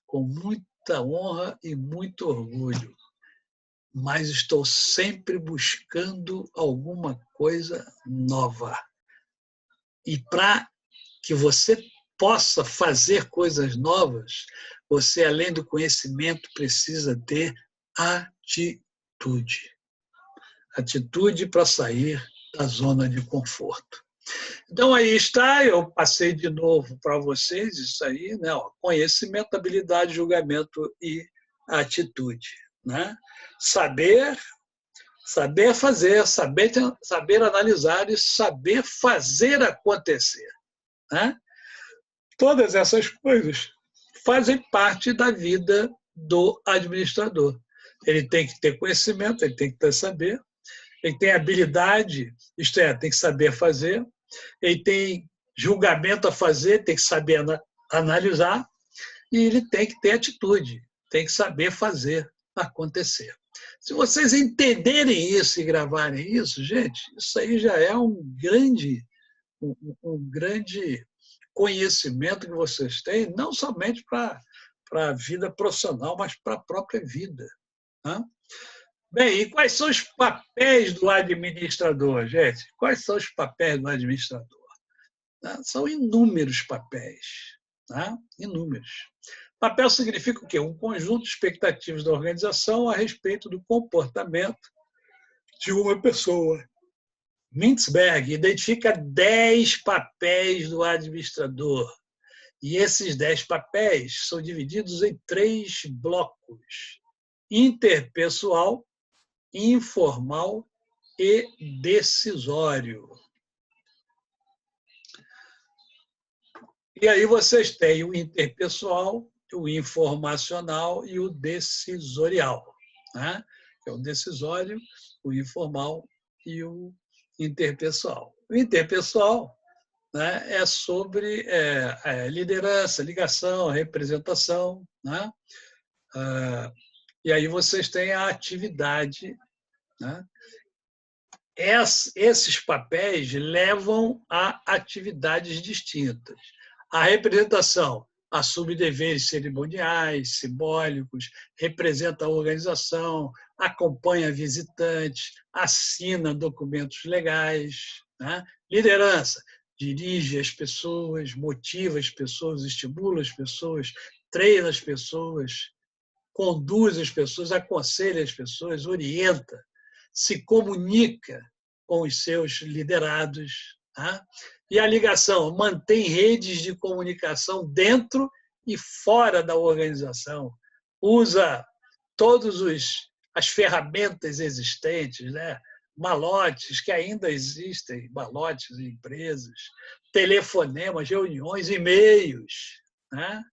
com muita honra e muito orgulho, mas estou sempre buscando alguma coisa nova. E para que você possa fazer coisas novas, você, além do conhecimento, precisa ter atitude. Atitude para sair da zona de conforto. Então, aí está, eu passei de novo para vocês isso aí, né? Conhecimento, habilidade, julgamento e atitude. Né? Saber fazer, saber analisar e saber fazer acontecer. Né? Todas essas coisas fazem parte da vida do administrador. Ele tem que ter conhecimento, ele tem que ter saber, ele tem habilidade, isto é, tem que saber fazer, ele tem julgamento a fazer, tem que saber analisar, e ele tem que ter atitude, tem que saber fazer acontecer. Se vocês entenderem isso e gravarem isso, gente, isso aí já é um grande conhecimento que vocês têm, não somente para a vida profissional, mas para a própria vida. Né? Bem, e quais são os papéis do administrador, gente? Quais são os papéis do administrador? São inúmeros papéis. Né? Inúmeros. Papel significa o quê? Um conjunto de expectativas da organização a respeito do comportamento de uma pessoa. Mintzberg identifica 10 papéis do administrador. E esses 10 papéis são divididos em 3 blocos: interpessoal, informal e decisório. E aí vocês têm o interpessoal, o informacional e o decisorial. Né? É o decisório, o informal e o interpessoal. O interpessoal, né, é sobre liderança, ligação, representação. Né? E aí vocês têm a atividade. Né? Esses papéis levam a atividades distintas. A representação assume deveres cerimoniais, simbólicos, representa a organização, acompanha visitantes, assina documentos legais. Né? Liderança, dirige as pessoas, motiva as pessoas, estimula as pessoas, treina as pessoas, conduz as pessoas, aconselha as pessoas, orienta, se comunica com os seus liderados. Tá? E a ligação mantém redes de comunicação dentro e fora da organização, usa todas as ferramentas existentes, né? Malotes que ainda existem, malotes em empresas, telefonemas, reuniões, e-mails. Né?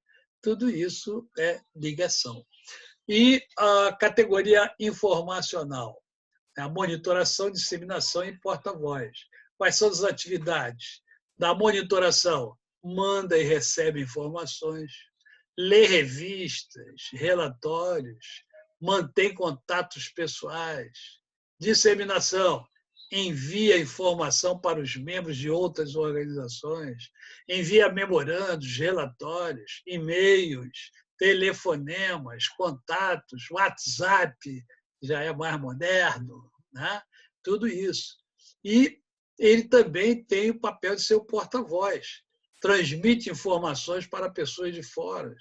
Tudo isso é ligação. E a categoria informacional, a monitoração, disseminação e porta-voz. Quais são as atividades? Da monitoração, manda e recebe informações, lê revistas, relatórios, mantém contatos pessoais. Disseminação, envia informação para os membros de outras organizações, envia memorandos, relatórios, e-mails, telefonemas, contatos, WhatsApp, já é mais moderno, né? Tudo isso. E ele também tem o papel de ser o porta-voz, transmite informações para pessoas de fora.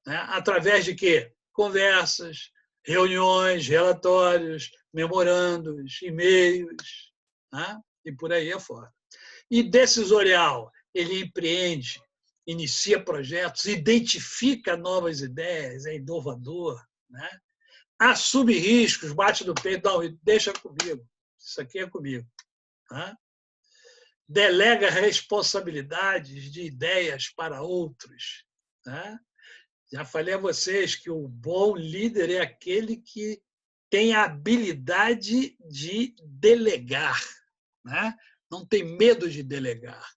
Né? Através de quê? Conversas, reuniões, relatórios, memorandos, e-mails, né? E por aí afora. E decisorial, ele empreende, inicia projetos, identifica novas ideias, é inovador, né? Assume riscos, bate no peito, não, deixa comigo, isso aqui é comigo. Tá? delega responsabilidades de ideias para outros, né? Já falei a vocês que o bom líder é aquele que tem a habilidade de delegar, né? Não tem medo de delegar,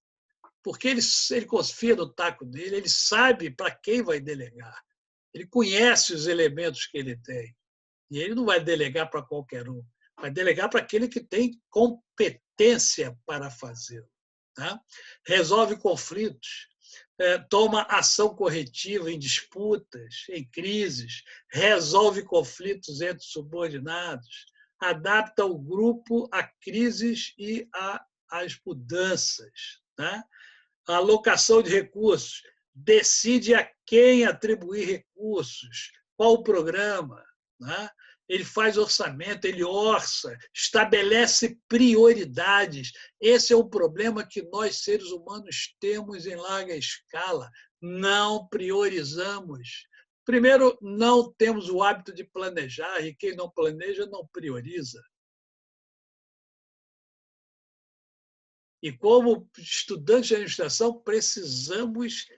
porque ele confia no taco dele, ele sabe para quem vai delegar, ele conhece os elementos que ele tem, e ele não vai delegar para qualquer um, vai delegar para aquele que tem competência para fazê-lo, tá? Resolve conflitos, toma ação corretiva em disputas, em crises, resolve conflitos entre subordinados, adapta o grupo a crises e às mudanças, tá? A alocação de recursos, decide a quem atribuir recursos, qual o programa, né? Ele faz orçamento, ele orça, estabelece prioridades. Esse é o problema que nós, seres humanos, temos em larga escala. Não priorizamos. Primeiro, não temos o hábito de planejar, e quem não planeja não prioriza. E como estudantes de administração, precisamos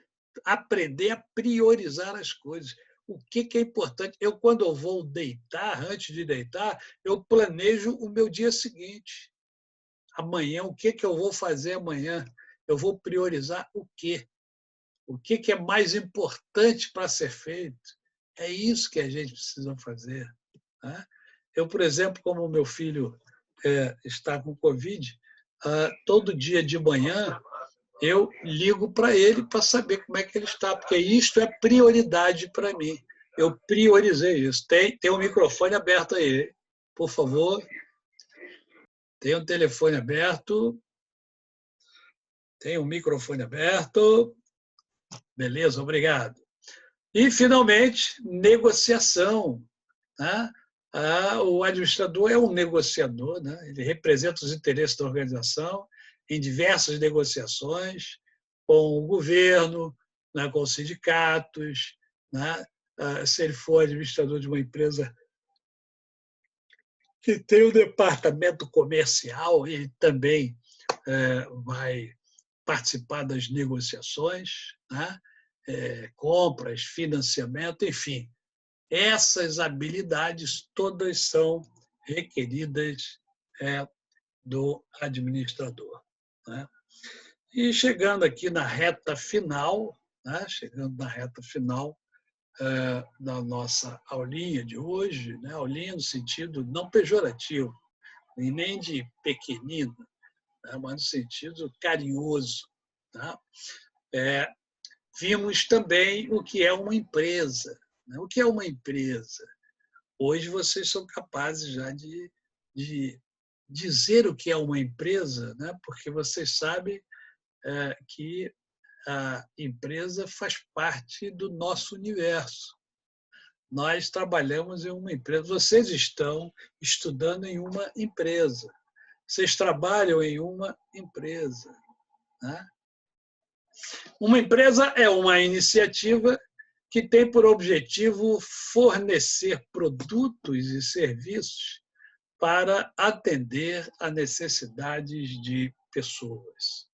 aprender a priorizar as coisas. O que é importante? Eu, quando eu vou deitar, antes de deitar, eu planejo o meu dia seguinte. Amanhã, o que eu vou fazer amanhã? Eu vou priorizar o quê? O que é mais importante para ser feito? É isso que a gente precisa fazer, né? Eu, por exemplo, como o meu filho está com Covid, todo dia de manhã eu ligo para ele para saber como é que ele está, porque isto é prioridade para mim. Eu priorizei isso. Tem um microfone aberto aí, por favor. Tem um telefone aberto. Tem um microfone aberto. Beleza, obrigado. E, finalmente, negociação, né? O administrador é um negociador, né? Ele representa os interesses da organização em diversas negociações com o governo, né, com os sindicatos, né? Se ele for administrador de uma empresa que tem um departamento comercial, ele também vai participar das negociações, né? Compras, financiamento, enfim. Essas habilidades todas são requeridas do administrador, né? E chegando aqui na reta final, né? Da nossa aulinha de hoje, né? Aulinha no sentido não pejorativo, e nem de pequenino, né? Mas no sentido carinhoso, tá? Vimos também o que é uma empresa, né? O que é uma empresa? Hoje vocês são capazes já de dizer o que é uma empresa, né? Porque vocês sabem que a empresa faz parte do nosso universo. Nós trabalhamos em uma empresa. Vocês estão estudando em uma empresa. Vocês trabalham em uma empresa, né? Uma empresa é uma iniciativa que tem por objetivo fornecer produtos e serviços para atender a necessidades de pessoas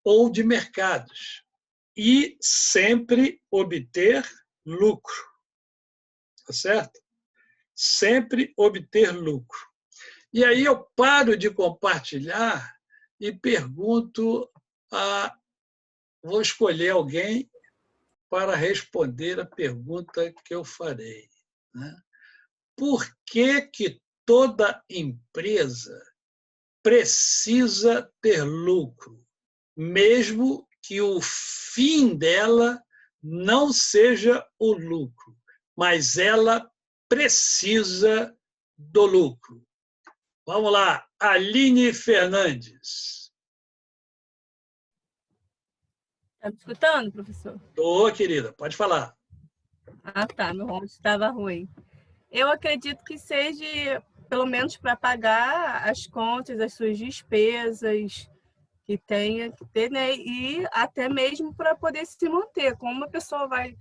ou de mercados e sempre obter lucro, tá certo? Sempre obter lucro. E aí eu paro de compartilhar e pergunto vou escolher alguém para responder a pergunta que eu farei, né? Por que toda empresa precisa ter lucro, mesmo que o fim dela não seja o lucro, mas ela precisa do lucro? Vamos lá, Aline Fernandes. Está me escutando, professor? Estou, querida, pode falar. Ah, tá, meu áudio estava ruim. Eu acredito que seja, pelo menos para pagar as contas, as suas despesas, que tenha que ter, né? E até mesmo para poder se manter. Como uma pessoa vai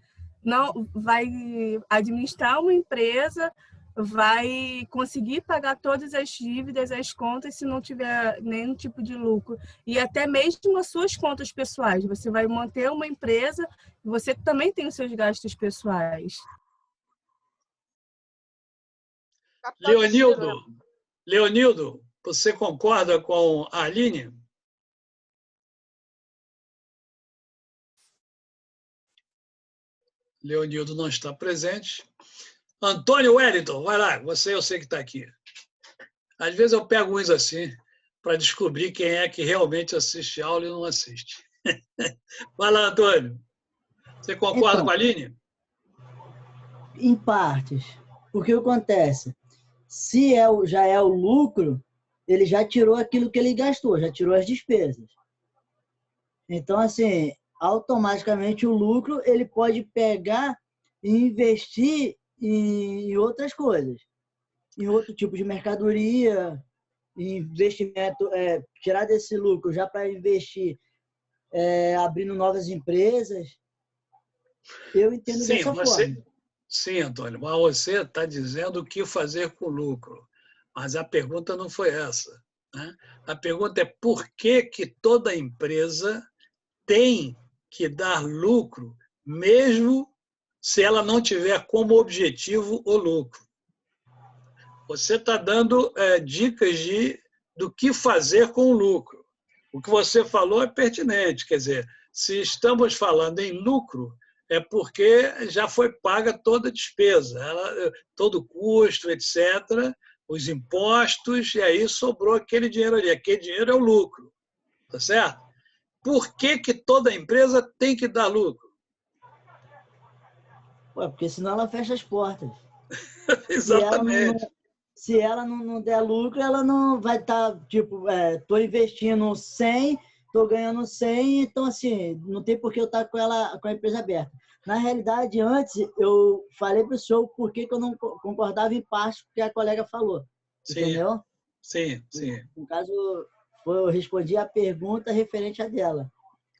administrar uma empresa vai conseguir pagar todas as dívidas, as contas, se não tiver nenhum tipo de lucro. E até mesmo as suas contas pessoais. Você vai manter uma empresa, você também tem os seus gastos pessoais. Leonildo, você concorda com a Aline? Leonildo não está presente. Antônio Wellington, vai lá, você eu sei que está aqui. Às vezes eu pego uns assim, para descobrir quem é que realmente assiste aula e não assiste. Vai lá, Antônio. Você concorda Então, com a Aline? Em partes. Porque o que acontece? Se já é o lucro, ele já tirou aquilo que ele gastou, já tirou as despesas. Então, assim, automaticamente o lucro ele pode pegar e investir em outras coisas, em outro tipo de mercadoria, investimento, tirar desse lucro já para investir, abrindo novas empresas. Eu entendo dessa forma. Sim, Antônio, mas você está dizendo o que fazer com o lucro. Mas a pergunta não foi essa, né? A pergunta é por que toda empresa tem que dar lucro, mesmo se ela não tiver como objetivo o lucro. Você está dando dicas do que fazer com o lucro. O que você falou é pertinente, quer dizer, se estamos falando em lucro, é porque já foi paga toda a despesa, todo custo, etc., os impostos, e aí sobrou aquele dinheiro ali. Aquele dinheiro é o lucro, tá certo? Por que toda empresa tem que dar lucro? Porque senão ela fecha as portas. Exatamente. Se ela não der lucro, ela não vai estar, tipo, estou investindo 100, estou ganhando 100, então, assim, não tem por que eu estar com a empresa aberta. Na realidade, antes, eu falei para o senhor por que eu não concordava em parte com o que a colega falou. Sim. Entendeu? Sim. No caso, eu respondi a pergunta referente a dela.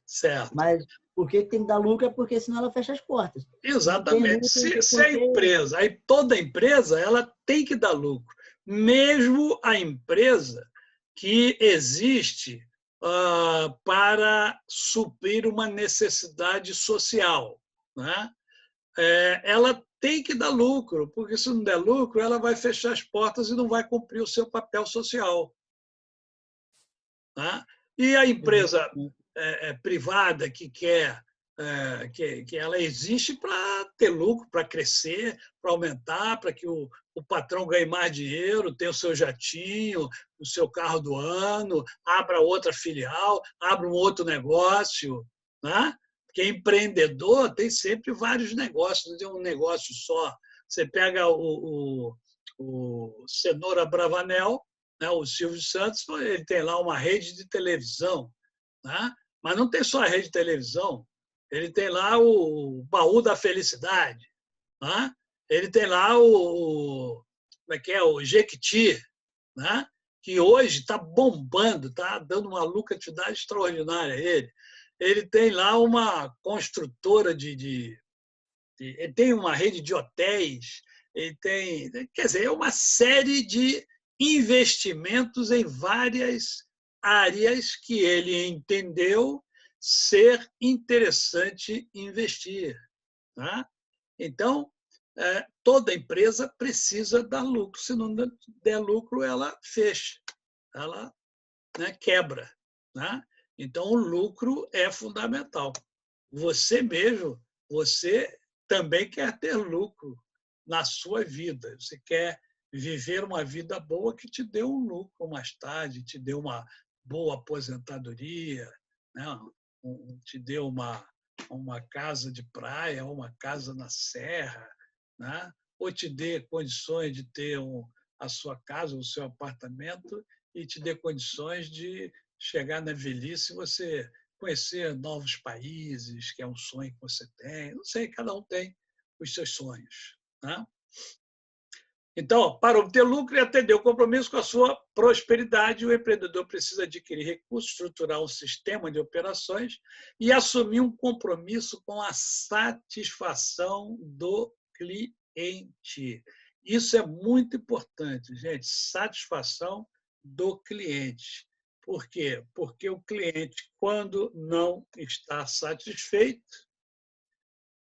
Certo. Mas por que tem que dar lucro é porque senão ela fecha as portas. Exatamente. Se a empresa, aí toda empresa, ela tem que dar lucro. Mesmo a empresa que existe para suprir uma necessidade social, né? Ela tem que dar lucro, porque se não der lucro, ela vai fechar as portas e não vai cumprir o seu papel social. Tá? E a empresa privada que quer que ela existe para ter lucro, para crescer, para aumentar, para que o patrão ganhe mais dinheiro, tenha o seu jatinho, o seu carro do ano, abra outra filial, abra um outro negócio, né? Porque empreendedor tem sempre vários negócios, não tem um negócio só. Você pega o Cenoura Bravanel, né? O Silvio Santos, ele tem lá uma rede de televisão, né? Mas não tem só a rede de televisão, ele tem lá o Baú da Felicidade, né? Ele tem lá o Jequiti, né? Que hoje está bombando, está dando uma lucratividade extraordinária a ele. Ele tem lá uma construtora ele tem uma rede de hotéis, ele tem, quer dizer, é uma série de investimentos em várias áreas que ele entendeu ser interessante investir. Tá? Então, toda empresa precisa dar lucro. Se não der lucro, ela fecha, ela quebra. Né? Então, o lucro é fundamental. Você mesmo, você também quer ter lucro na sua vida. Você quer viver uma vida boa que te dê um lucro mais tarde, te dê uma boa aposentadoria, né? Te dê uma casa de praia, uma casa na serra, né? Ou te dê condições de ter a sua casa, o seu apartamento, e te dê condições de chegar na velhice e você conhecer novos países, que é um sonho que você tem. Não sei, cada um tem os seus sonhos. Né? Então, para obter lucro e atender o compromisso com a sua prosperidade, o empreendedor precisa adquirir recursos, estruturar um sistema de operações e assumir um compromisso com a satisfação do cliente. Isso é muito importante, gente, satisfação do cliente. Por quê? Porque o cliente, quando não está satisfeito,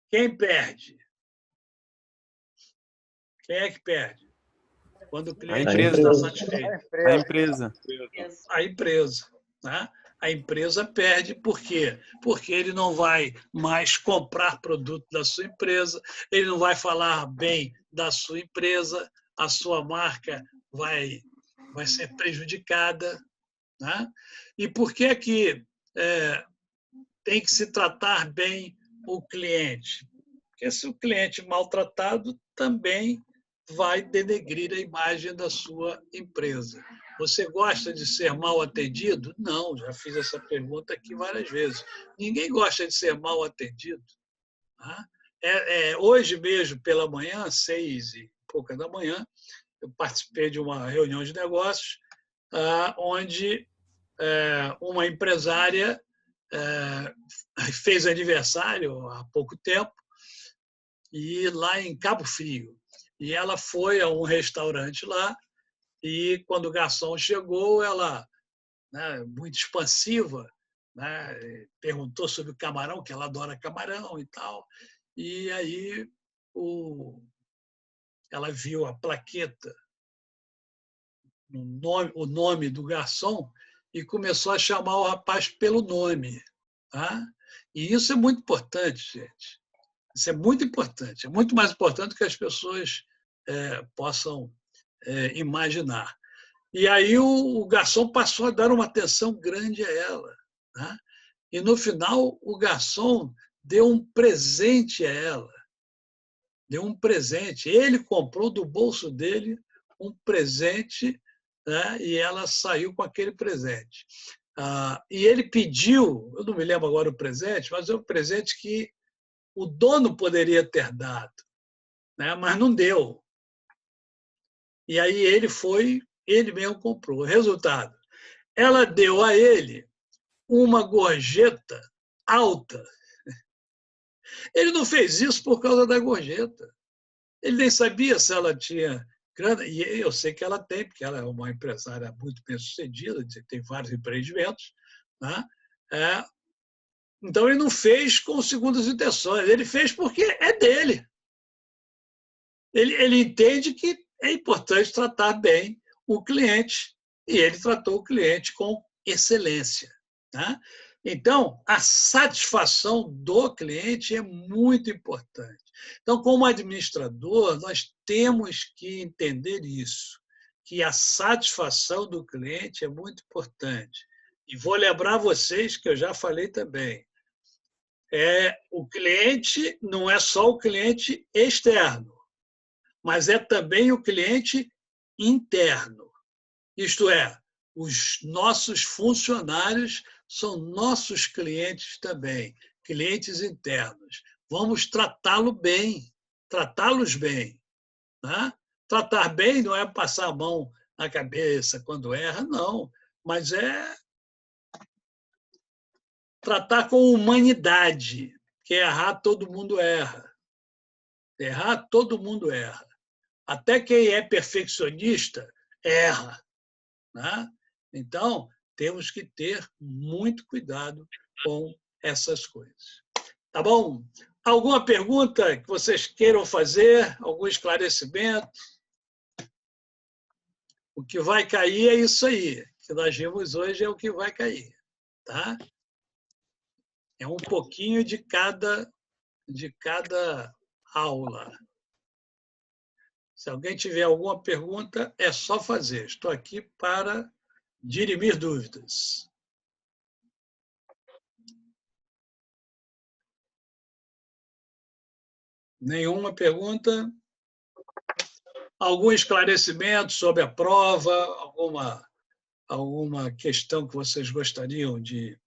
quem perde? Quem é que perde? Quando o cliente não está satisfeito. A empresa. A empresa. Né? A empresa perde por quê? Porque ele não vai mais comprar produto da sua empresa, ele não vai falar bem da sua empresa, a sua marca vai ser prejudicada. Né? E por que tem que se tratar bem o cliente? Porque se o cliente maltratado também vai denegrir a imagem da sua empresa. Você gosta de ser mal atendido? Não, já fiz essa pergunta aqui várias vezes. Ninguém gosta de ser mal atendido. Tá? Hoje mesmo, pela manhã, 6h pouca da manhã, eu participei de uma reunião de negócios onde uma empresária fez aniversário há pouco tempo, e lá em Cabo Frio. E ela foi a um restaurante lá, e quando o garçom chegou, ela, né, muito expansiva, né, perguntou sobre o camarão, que ela adora camarão e tal. E aí ela viu a plaqueta, o nome do garçom, e começou a chamar o rapaz pelo nome. Tá? E isso é muito importante, gente. Isso é muito importante. É muito mais importante do que as pessoas possam imaginar. E aí o garçom passou a dar uma atenção grande a ela. Tá? E, no final, o garçom deu um presente a ela. Deu um presente. Ele comprou do bolso dele um presente, né? E ela saiu com aquele presente. E ele pediu, eu não me lembro agora o presente, mas é um presente que o dono poderia ter dado, né? Mas não deu. E aí ele mesmo comprou. O resultado, ela deu a ele uma gorjeta alta. Ele não fez isso por causa da gorjeta. Ele nem sabia se ela tinha grana, e eu sei que ela tem, porque ela é uma empresária muito bem-sucedida, tem vários empreendimentos. Né? Então, ele não fez com segundas intenções, ele fez porque é dele. Ele entende que é importante tratar bem o cliente, e ele tratou o cliente com excelência. Tá? Então, a satisfação do cliente é muito importante. Então, como administrador, nós temos que entender isso, que a satisfação do cliente é muito importante. E vou lembrar vocês que eu já falei também, o cliente não é só o cliente externo, mas é também o cliente interno. Isto é, os nossos funcionários são nossos clientes também, clientes internos. Vamos tratá-los bem. Né? Tratar bem não é passar a mão na cabeça quando erra, não, mas é tratar com humanidade, que errar todo mundo erra. Errar todo mundo erra. Até quem é perfeccionista erra. Né? Então, temos que ter muito cuidado com essas coisas. Tá bom? Alguma pergunta que vocês queiram fazer? Algum esclarecimento? O que vai cair é isso aí. O que nós vimos hoje é o que vai cair. Tá? É um pouquinho de cada aula. Se alguém tiver alguma pergunta, é só fazer. Estou aqui para dirimir dúvidas. Nenhuma pergunta? Algum esclarecimento sobre a prova? Alguma questão que vocês gostariam de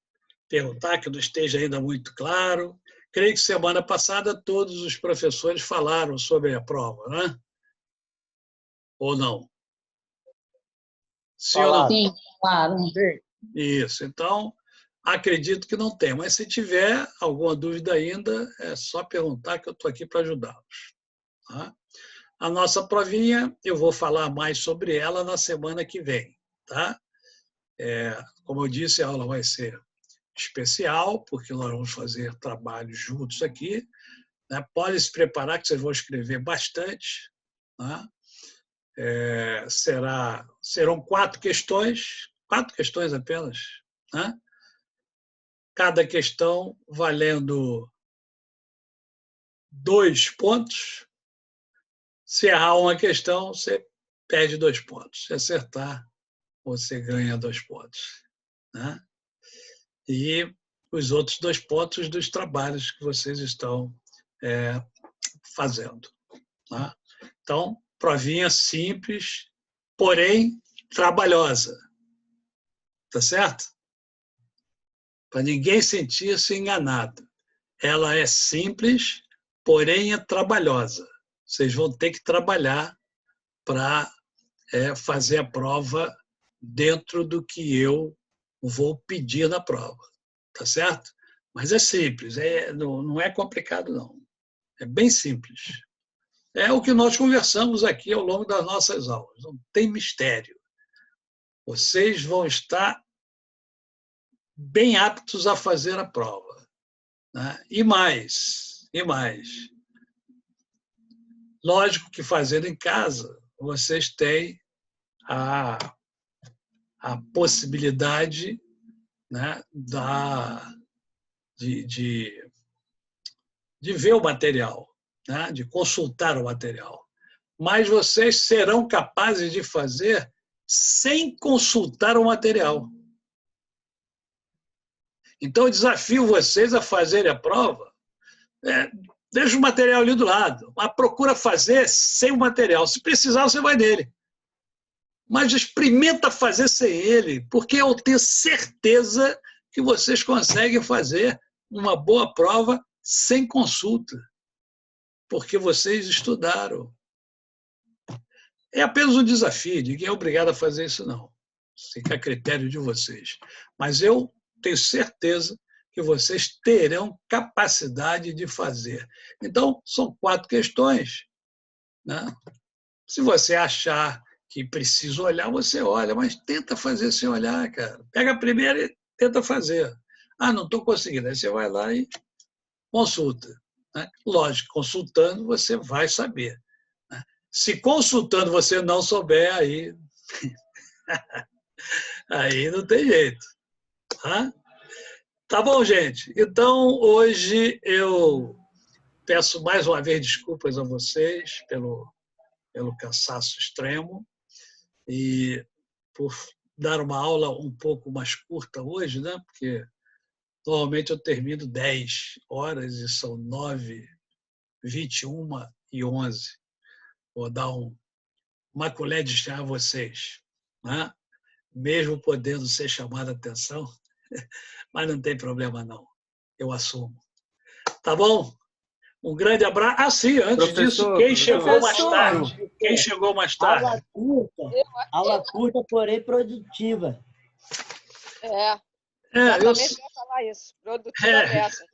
perguntar, que não esteja ainda muito claro? Creio que semana passada todos os professores falaram sobre a prova, né? Ou não? Sim ou não? Sim, claro. Isso. Então, acredito que não tem. Mas se tiver alguma dúvida ainda, é só perguntar que eu estou aqui para ajudá-los. Tá? A nossa provinha, eu vou falar mais sobre ela na semana que vem, tá? Como eu disse, a aula vai ser especial, porque nós vamos fazer trabalhos juntos aqui, né? Pode se preparar que vocês vão escrever bastante, tá? Serão 4 questões apenas, né? Cada questão valendo 2 pontos. Se errar uma questão, você perde 2 pontos. Se acertar, você ganha 2 pontos, né? E os outros 2 pontos dos trabalhos que vocês estão fazendo, tá? Então, provinha simples, porém trabalhosa. Tá certo? Para ninguém sentir-se enganado. Ela é simples, porém é trabalhosa. Vocês vão ter que trabalhar para fazer a prova dentro do que eu vou pedir na prova. Tá certo? Mas é simples, não é complicado, não. É bem simples. É o que nós conversamos aqui ao longo das nossas aulas. Não tem mistério. Vocês vão estar bem aptos a fazer a prova, né? E mais. Lógico que fazendo em casa, vocês têm a possibilidade, né, de ver o material, né, de consultar o material. Mas vocês serão capazes de fazer sem consultar o material. Então, eu desafio vocês a fazerem a prova. Deixa o material ali do lado, mas procura fazer sem o material. Se precisar, você vai nele. Mas experimenta fazer sem ele, porque eu tenho certeza que vocês conseguem fazer uma boa prova sem consulta, porque vocês estudaram. É apenas um desafio, ninguém é obrigado a fazer isso, não. Fica a critério de vocês. Mas eu tenho certeza que vocês terão capacidade de fazer. Então, são 4 questões, né? Se você achar que precisa olhar, você olha, mas tenta fazer sem olhar, cara. Pega a primeira e tenta fazer. Ah, não estou conseguindo. Aí você vai lá e consulta, né? Lógico, consultando você vai saber, né? Se consultando você não souber, aí aí não tem jeito, tá? Tá bom, gente? Então, hoje eu peço mais uma vez desculpas a vocês pelo cansaço extremo e por dar uma aula um pouco mais curta hoje, né? Porque normalmente eu termino 10 horas e são 9, 21 e 11. Vou dar uma colher de chá a vocês, né? Mesmo podendo ser chamada a atenção, mas não tem problema não, eu assumo. Tá bom? Um grande abraço. Ah, sim, antes disso, quem chegou mais tarde? Quem chegou mais tarde? Aula curta, porém produtiva. Exatamente, eu ia falar isso. Produtiva dessa.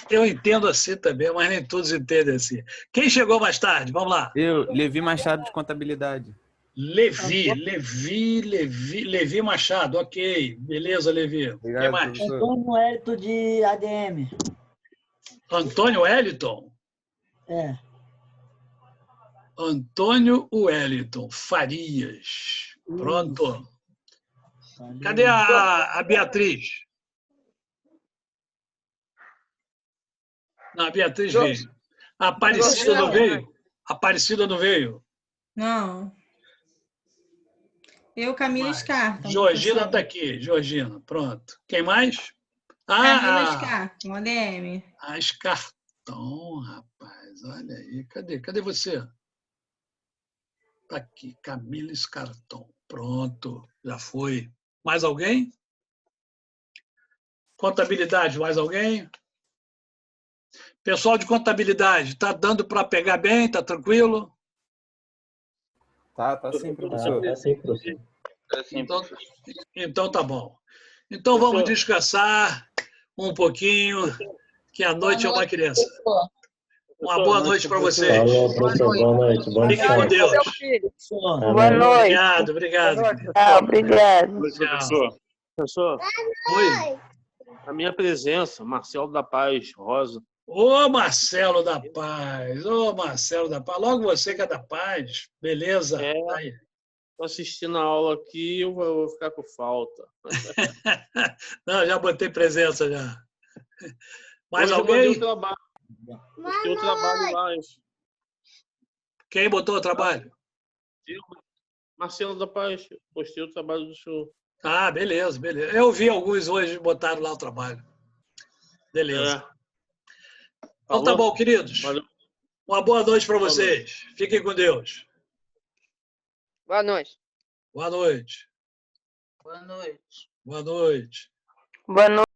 Eu entendo assim também, mas nem todos entendem assim. Quem chegou mais tarde? Vamos lá. Eu, Levi Machado, de Contabilidade. Levi Machado, ok. Beleza, Levi. Obrigado, quem mais? Antônio Hélito, de ADM. Antônio Wellington? Antônio Wellington Farias. Pronto. Cadê a Beatriz? Não, a Beatriz veio. A Aparecida não veio? Aparecida não veio? Não. Eu, Camila Scarton. Georgina está aqui. Georgina, pronto. Quem mais? Camila Scarton, ADM. Scarton, rapaz. Olha aí. Cadê você? Está aqui. Camila Scarton. Pronto. Já foi. Mais alguém? Contabilidade, mais alguém? Pessoal de contabilidade, está dando para pegar bem? Está tranquilo? Tá sim, professor. Então tá bom. Então vamos descansar um pouquinho, que a noite é uma criança. Uma boa noite para vocês. Falou, professor. Boa noite. Bom Fiquem com descanso. Deus. Boa noite. Obrigado, obrigado. Ah, obrigado. Tchau. Professor, Oi. a minha presença, Marcelo da Paz, Rosa. Ô, Marcelo da Paz. Ô, Marcelo da Paz. Logo você que é da Paz. Beleza? Tá aí. Estou assistindo a aula aqui, eu vou ficar com falta. Não, já botei presença já. Mais Hoje alguém? Eu botei o trabalho lá. Quem botou o trabalho? Marcelo da Paz, postei o trabalho do senhor. Ah, beleza, beleza. Eu vi alguns hoje botaram lá o trabalho. Beleza. Então tá bom, queridos. Valeu. Uma boa noite para vocês. Fiquem com Deus. Boa noite. Boa noite. Boa noite. Boa noite. Boa noite.